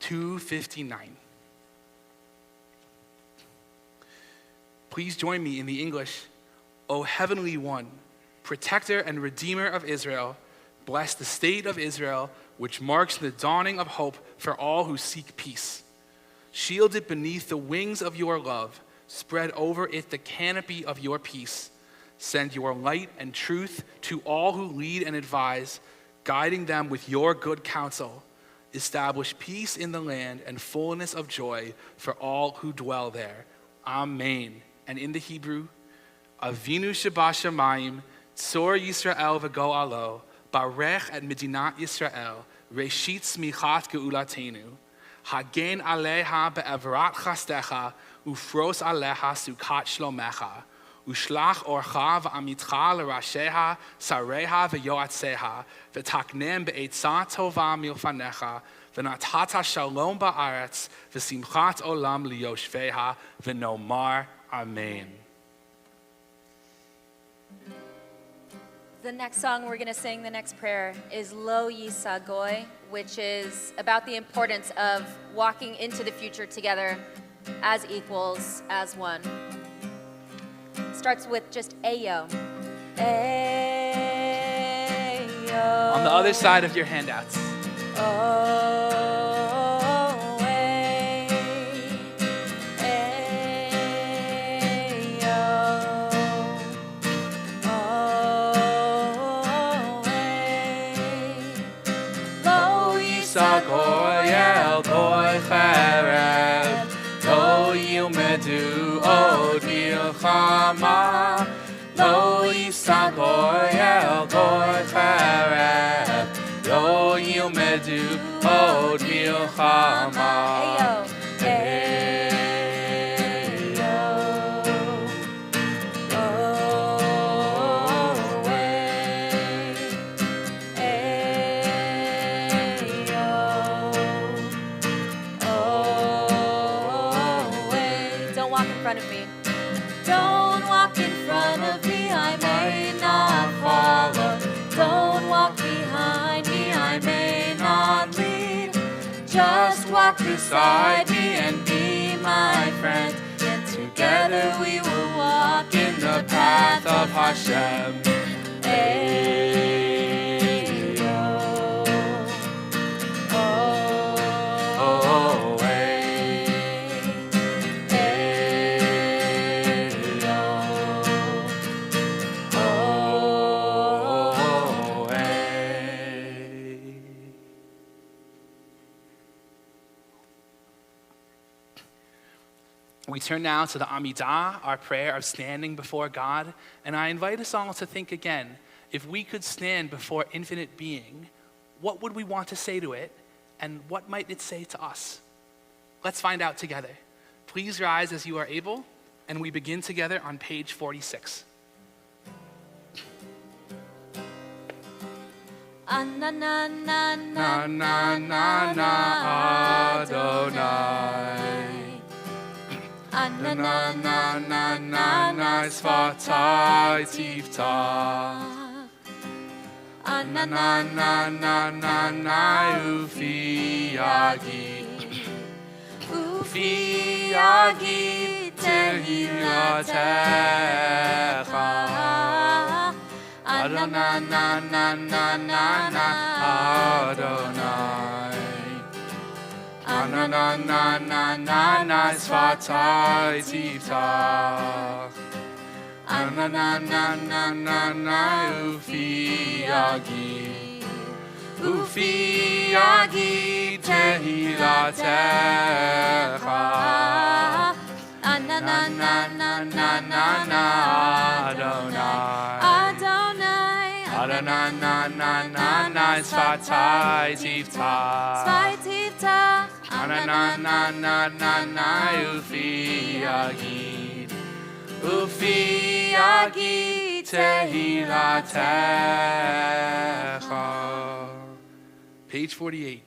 259. Please join me in the English. O Heavenly One, Protector and Redeemer of Israel, bless the state of Israel, which marks the dawning of hope for all who seek peace. Shield it beneath the wings of your love. Spread over it the canopy of your peace. Send your light and truth to all who lead and advise, guiding them with your good counsel. Establish peace in the land and fullness of joy for all who dwell there. Amen. And in the Hebrew, Avinu Shabashamayim, Tzor Yisrael v'go alo, Barech et Medinat Yisrael, Reshit Smichat Geulatenu, Hagen aleha be'evrat chastecha, Ufros aleha sukat shlomecha, Ushlach orcha v'amitcha l'rasheha, Sareha v'yoatseha, V'taknem be'etzah tova milfanecha, V'natata shalom ba'aretz, V'simchat olam liyoshveha, V'nomar Amen. The next song we're going to sing, the next prayer, is Lo Yisagoy, which is about the importance of walking into the future together as equals, as one. Starts with just Ayo. Ayo. On the other side of your handouts. Goy el goy cherev, lo yilmedu od milchama. Lo yisagoy el goy cherev, lo yilmedu od milchama. Of me. Don't walk in front of me, I may not follow. Don't walk behind me, I may not lead. Just walk beside me and be my friend. And together we will walk in the path of Hashem. We turn now to the Amidah, our prayer of standing before God, and I invite us all to think again, if we could stand before infinite being, what would we want to say to it, and what might it say to us? Let's find out together. Please rise as you are able, and we begin together on page 46. Na na na Na na na na Adonai. na Na na na na na na Svatai Tiftach. Na na na na na na Ufi Yagi. Ufi Yagi Tehilatecha. Adonai na na na na na Adonai. Na na na na na na Svatai Tiftach. Na na na na na na Ufi Yagi. Ufi Yagi Tehilatecha. Na na na na na na Adonai. Adonai na na na na Svatai Tiftach. Na na na na na na Ufi Yagi. Ufi Yagi Tehilatecha. Page 48.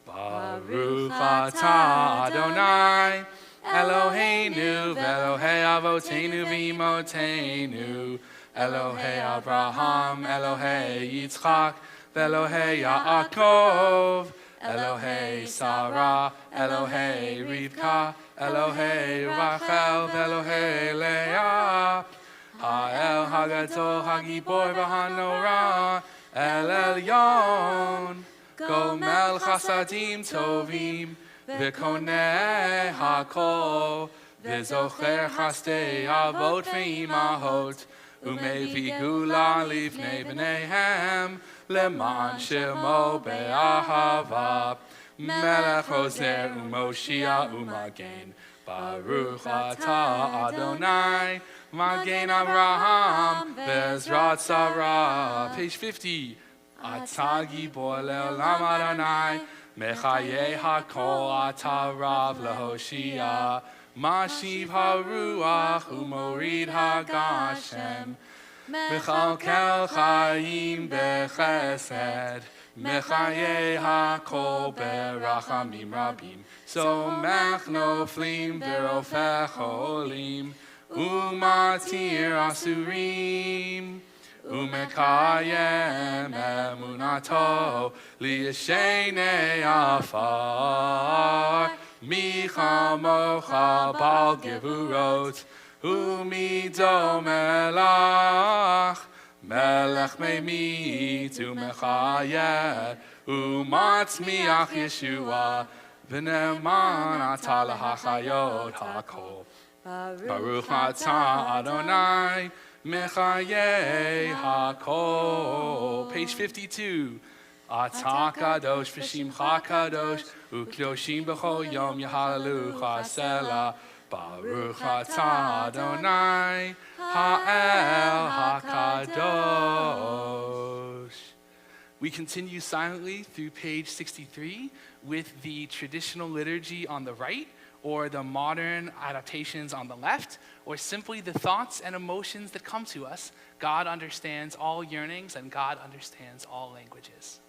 Baruch atah Adonai Eloheinu v'Elohei Avotenu v'Imotenu Elohei Abraham, Elohei Yitzchak, Elohei Yaakov, Elohei Sarah, Elohei Rivka, Elohei Rachel, Elohei Leah, Ha'el Hagadol Hagibor v'Hanora, El Elyon, Gomel Chasadim Tovim, V'Koneh Hakol, V'Zocher Chastei Avot v'Imahot, Umevi gula lifnei b'neihem leman shemo be'ahava melech ozer u'moshia u'magen Baruch atah Adonai magen Avraham ve'ezrat Sarah. Page 50. Atah gibor le'olam Adonai mechaye hakol atah rav lehoshia Mashiv haruach umorid hagashem Mechalkel chayim bechesed Mechaye hakol berachamim rabim Somech noflim verofech olim Umatir asurim Umekayem emunato Liyeshenei afar Micha mocha bal gevurot, umido melach, melech meimit umechayet, umatzmiach Yeshua, v'neman atah lahachayot hakol. Baruch atah Adonai, mechaye hakol. Page 52. Atah kadosh v'shimcha kadosh u'kdoshim b'chol yom yahalelucha selah Baruch atah Adonai ha'el hakadosh. We continue silently through page 63 with the traditional liturgy on the right, or the modern adaptations on the left, or simply the thoughts and emotions that come to us. God understands all yearnings and God understands all languages.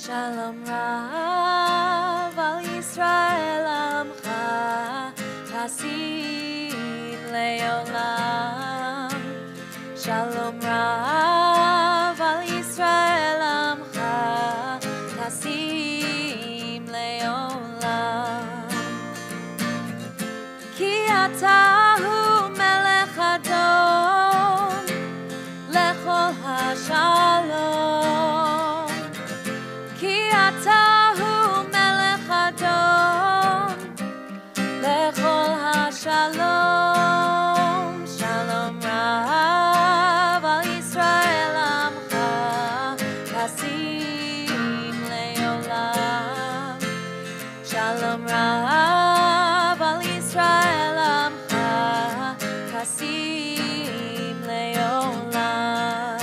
Shalom Rav al Yisrael Amcha Tasim Leolam. Shalom Rav al Yisrael Amcha Tasim Leolam. Ki atahu melech adon lechol hashalom. Ki atahu melech adon lechol hashalom. Shalom Rav al Yisrael Amcha Tasim Leolam. Shalom Rav al Yisrael Amcha Tasim Leolam.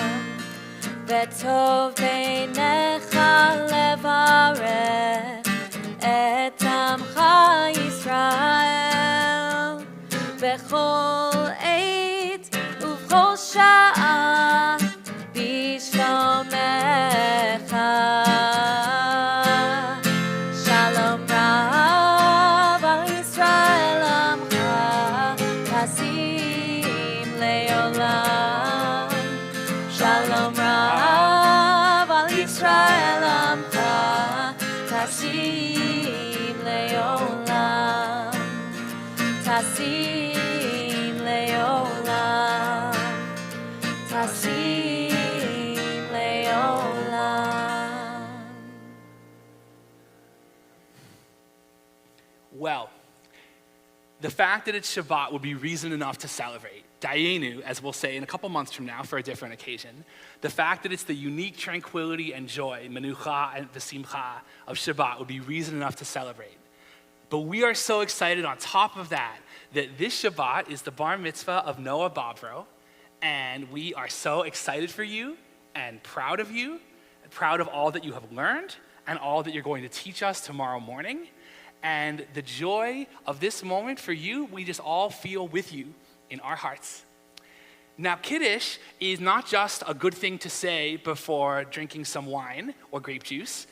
V'tov beinecha levarech et amcha Yisrael bechol עת ובכל שעה בשלומך. Shalom Rav al Yisrael Amcha Tasim Leolam. Shalom Rav al Yisrael Amcha Tasim Leolam. Tasim Leolam. Tasim Leolam. Well, the fact that it's Shabbat would be reason enough to celebrate. Dayenu, as we'll say in a couple months from now for a different occasion. The fact that it's the unique tranquility and joy, menucha and v'simcha of Shabbat would be reason enough to celebrate. But we are so excited on top of that, that this Shabbat is the bar mitzvah of Noah Bobro, and we are so excited for you and proud of you, and proud of all that you have learned and all that you're going to teach us tomorrow morning. And the joy of this moment for you, we just all feel with you in our hearts. Now, Kiddush is not just a good thing to say before drinking some wine or grape juice.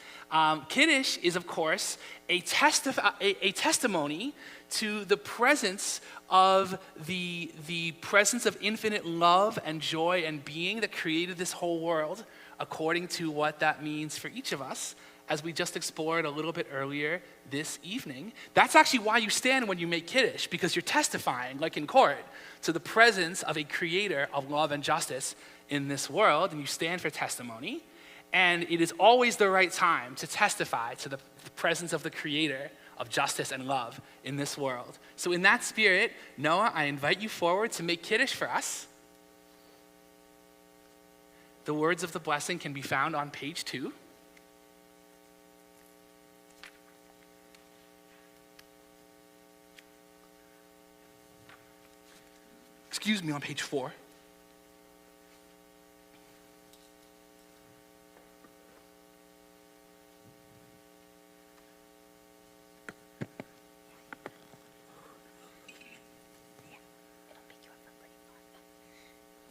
Kiddush is, of course, a testimony to the presence of the presence of infinite love and joy and being that created this whole world, according to what that means for each of us, as we just explored a little bit earlier this evening. That's actually why you stand when you make Kiddush, because you're testifying, like in court, to the presence of a creator of love and justice in this world, and you stand for testimony. And it is always the right time to testify to the presence of the creator of justice and love in this world. So in that spirit, Noah, I invite you forward to make Kiddush for us. The words of the blessing can be found on page 2. Excuse me, on page 4.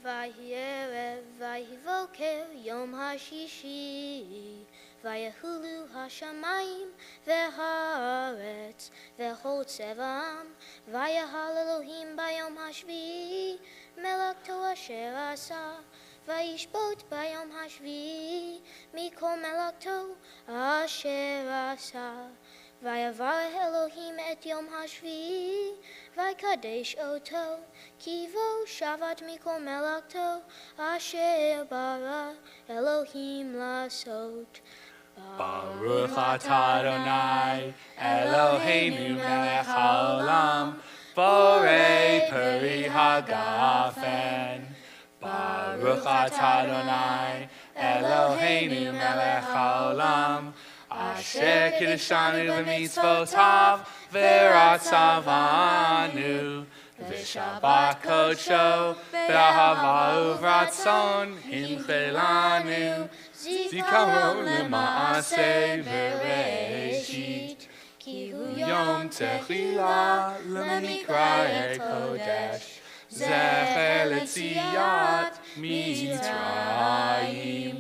ויהי ערב ויהי בוקר יום השישי ויחולו השמיים והארץ וכל צבעם ויחל אלוהים ביום השביעי מלאכתו אשר עשה וישבות ביום השביעי מכל מלאכתו אשר עשה ויברך אלוהים את יום השביעי ויקדש אותו כי בו שבת מכל מלאכתו אשר ברא אלוהים לעשות. Baruch atah Adonai Eloheinu melech haolam borei peri hagafen. Baruch atah Adonai Eloheinu melech haolam asher kiddushanu b'mitzvotav v'ratzavanu v'shabbat kodsho v'ahava uvratzon himchelanu zikaron lema'aseh bereshit ki hu yom techila lemikra'e kodesh zecher letziyat mitzrayim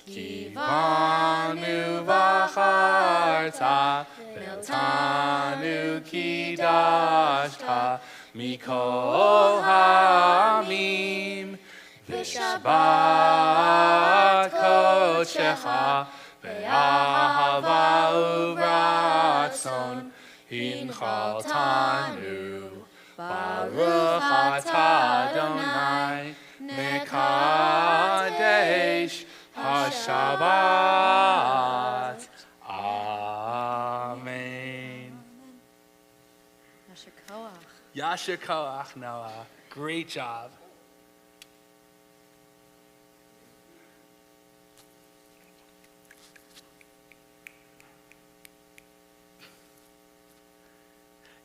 ki Banu v'acharta, Ve'otanu kidashta, Mikol ha'amim, V'shabbat kodshecha, Ve'ahava uvratzon, Hinchaltanu, Baruch atah Adonai, Mekadesh HaShabbat. Amen. Yasher koach. Yasher koach, Noah. Great job.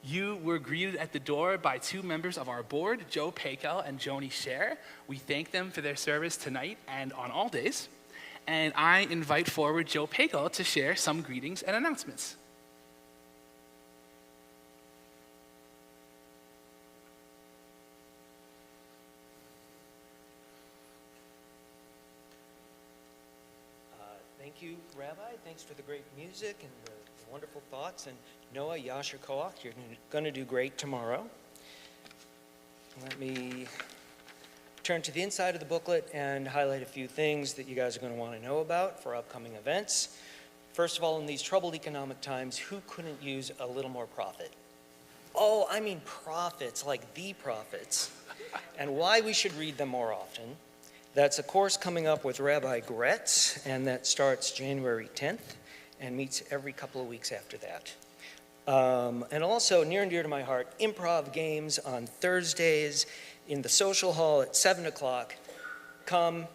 You were greeted at the door by two members of our board, Joe Pakel and Joni Scher. We thank them for their service tonight and on all days. And I invite forward Joe Pakel to share some greetings and announcements. Thank you, Rabbi. Thanks for the great music and the wonderful thoughts. And Noah, Yasher Koach, you're going to do great tomorrow. Let me turn to the inside of the booklet and highlight a few things that you guys are going to want to know about for upcoming events. First of all, in these troubled economic times, who couldn't use a little more profit? Oh, I mean prophets, like the prophets, and why we should read them more often. That's a course coming up with Rabbi Gretz, and that starts January 10th and meets every couple of weeks after that. And also, near and dear to my heart, improv games on Thursdays in the social hall at 7 o'clock. Come,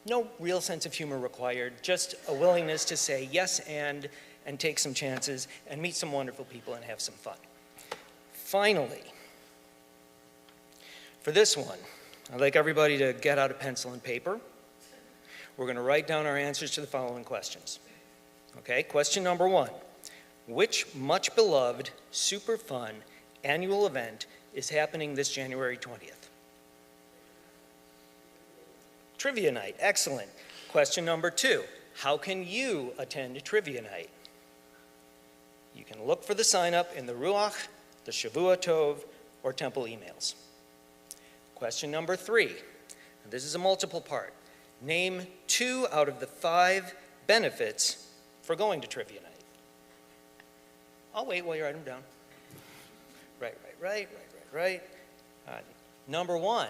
no real sense of humor required, just a willingness to say yes and take some chances and meet some wonderful people and have some fun. Finally, for this one, I'd like everybody to get out a pencil and paper. We're going to write down our answers to the following questions. Okay, question number 1. Which much beloved, super fun annual event is happening this January 20th? Trivia night, excellent. Question number 2, how can you attend trivia night? You can look for the sign up in the Ruach, the Shavua Tov, or temple emails. Question number 3, and this is a multiple part. Name 2 out of the 5 benefits for going to trivia night. I'll wait while you write them down. Right. Number 1,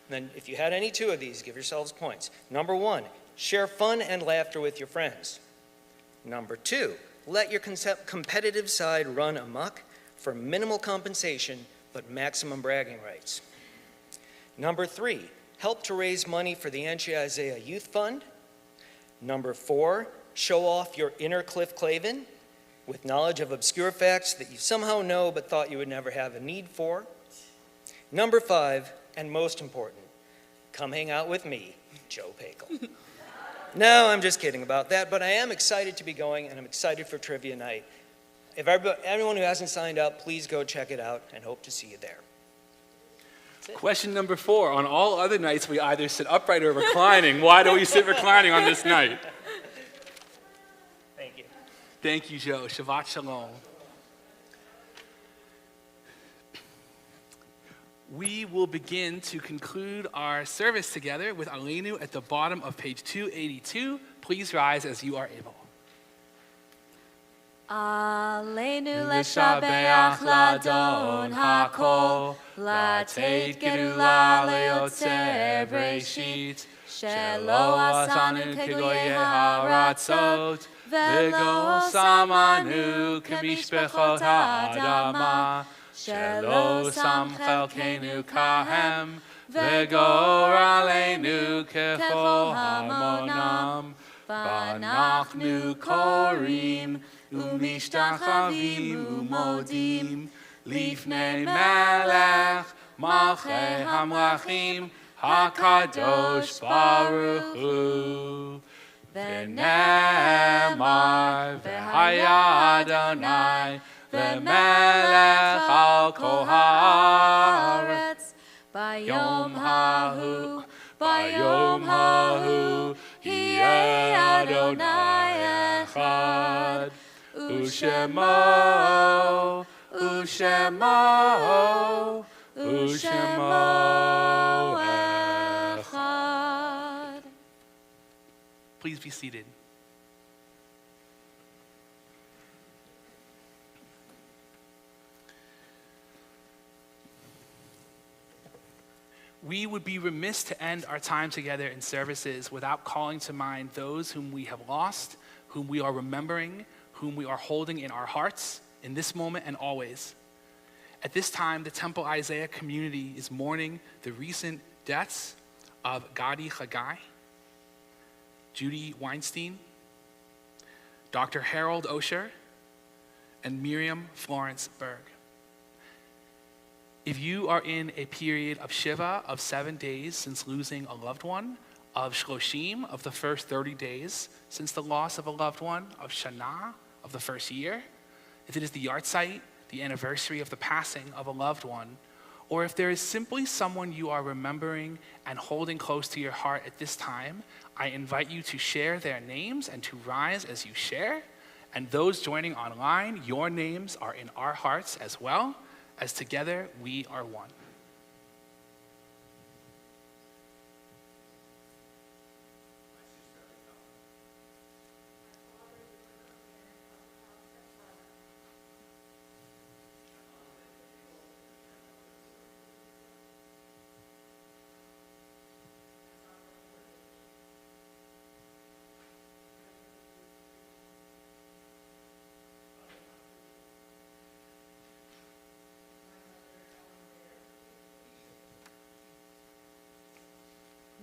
then if you had any 2 of these, give yourselves points. Number 1, share fun and laughter with your friends. Number 2, let your competitive side run amok for minimal compensation but maximum bragging rights. Number 3, help to raise money for the Anshe Isaiah Youth Fund. Number 4, show off your inner Cliff Clavin with knowledge of obscure facts that you somehow know but thought you would never have a need for. Number 5, and most important, come hang out with me, Joe Pakel. No, I'm just kidding about that, but I am excited to be going, and I'm excited for trivia night. If everyone who hasn't signed up, please go check it out, and hope to see you there. Question number 4. On all other nights, we either sit upright or reclining. Why do we sit reclining on this night? Thank you. Thank you, Joe. Shabbat Shalom. We will begin to conclude our service together with Aleinu at the bottom of page 282. Please rise as you are able. Aleinu leshabeach ladon hakol, lateit gerula leotzer breshit, shelo asanu kegoye haratzot, vego samanu kemishpechot ha'adama, shelo sam chelkenu kahem, vego aleinu kechol hamonam, vanachnu korim, umishtachavim umodim, lifnei melech, malchei hamlachim, hakadosh baruch hu. V'nemar v'haya Adonai, v'melech al kol haaretz, bayom hahu, yeh echad. Ushemo, Ushemo, Ushemo echad. Please be seated. We would be remiss to end our time together in services without calling to mind those whom we have lost, whom we are remembering, whom we are holding in our hearts in this moment and always. At this time, the Temple Isaiah community is mourning the recent deaths of Gadi Chagai, Judy Weinstein, Dr. Harold Osher, and Miriam Florence Berg. If you are in a period of Shiva of 7 days since losing a loved one, of Shloshim of the first 30 days since the loss of a loved one, of Shana of the first year, if it is the Yartzeit, the anniversary of the passing of a loved one, or if there is simply someone you are remembering and holding close to your heart at this time, I invite you to share their names and to rise as you share. And those joining online, your names are in our hearts as well, as together we are one.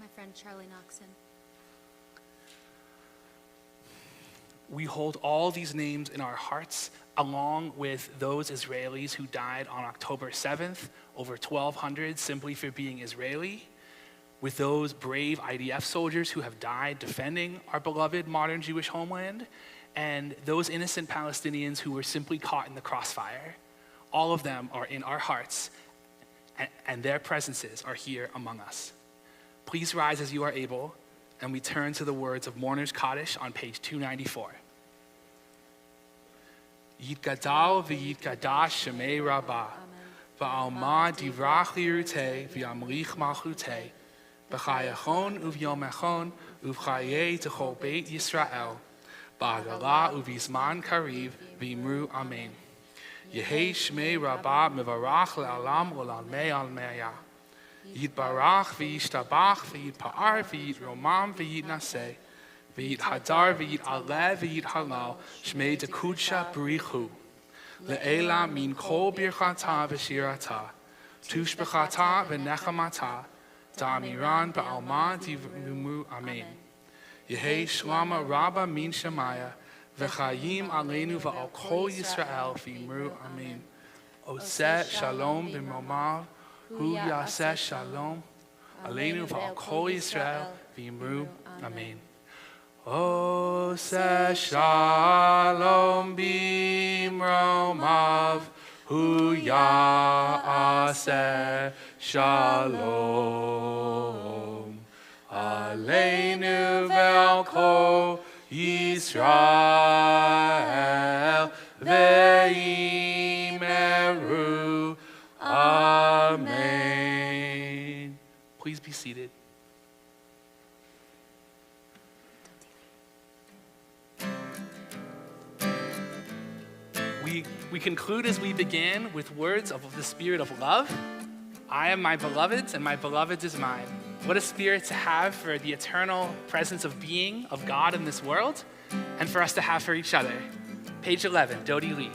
My friend Charlie Noxon. We hold all these names in our hearts, along with those Israelis who died on October 7th, over 1,200 simply for being Israeli, with those brave IDF soldiers who have died defending our beloved modern Jewish homeland, and those innocent Palestinians who were simply caught in the crossfire. All of them are in our hearts, and their presences are here among us. Please rise as you are able, and we turn to the words of Mourner's Kaddish on page 294. Yitgadal v'yitgadash shemei rabbah, v'alma divrach lirutei v'yamlich malchutei, b'chayachon uvyomechon uv'chayei techol beit Yisrael, ba'agala uv'izman kariv v'imru amen. Yehei shmei rabbah mevarach le'alam u'lalmei almeya. Yitbarach v'yishtabach v'yitpa'ar v'yitromam v'yitnaseh v'yithadar v'yitaleh v'yithalal shmei dekudsha b'richu le'ela min kol birchata v'shirata tushbechata v'nechamata da'amiran ba'alma div'umu amen. Yehei shlama rabba min shemaya v'chayim aleinu v'al kol Yisrael v'imru amen. Oseh shalom b'momar Hu Yaseh Shalom, Aleinu v'al Kol Yisrael v'imru Amen. Oseh Shalom b'imromav, Hu Yaseh Shalom, Aleinu v'al Kol Yisrael v'imru Amen. Please be seated. We conclude as we begin with words of the spirit of love. I am my beloved's and my beloved's is mine. What a spirit to have for the eternal presence of being of God in this world, and for us to have for each other. Page 11, Dodie Lee.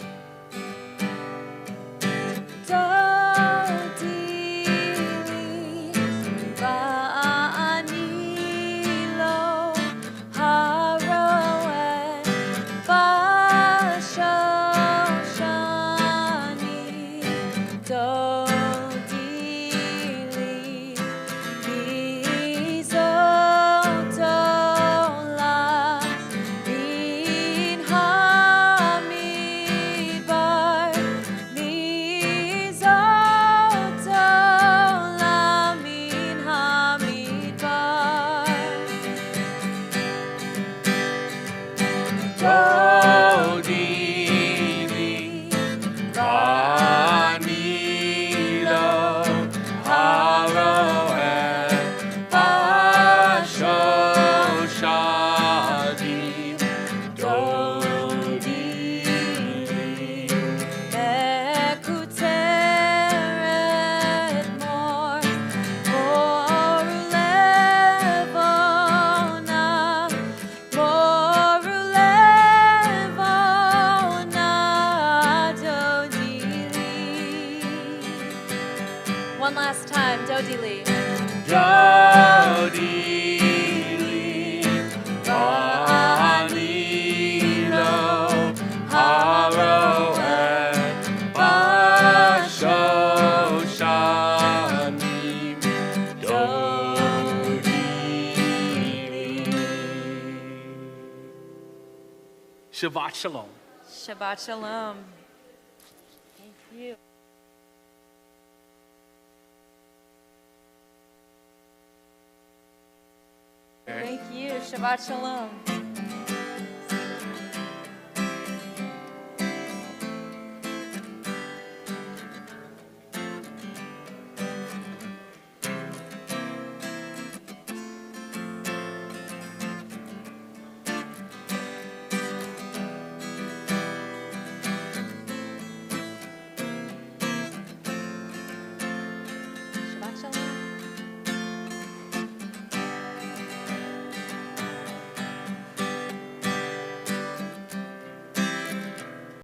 One last time, Dodili. Dodili, Vanilo, Haroet, Bashoshanim, Dodili. Shabbat Shalom. Shabbat Shalom. Thank you. Thank you. Shabbat Shalom.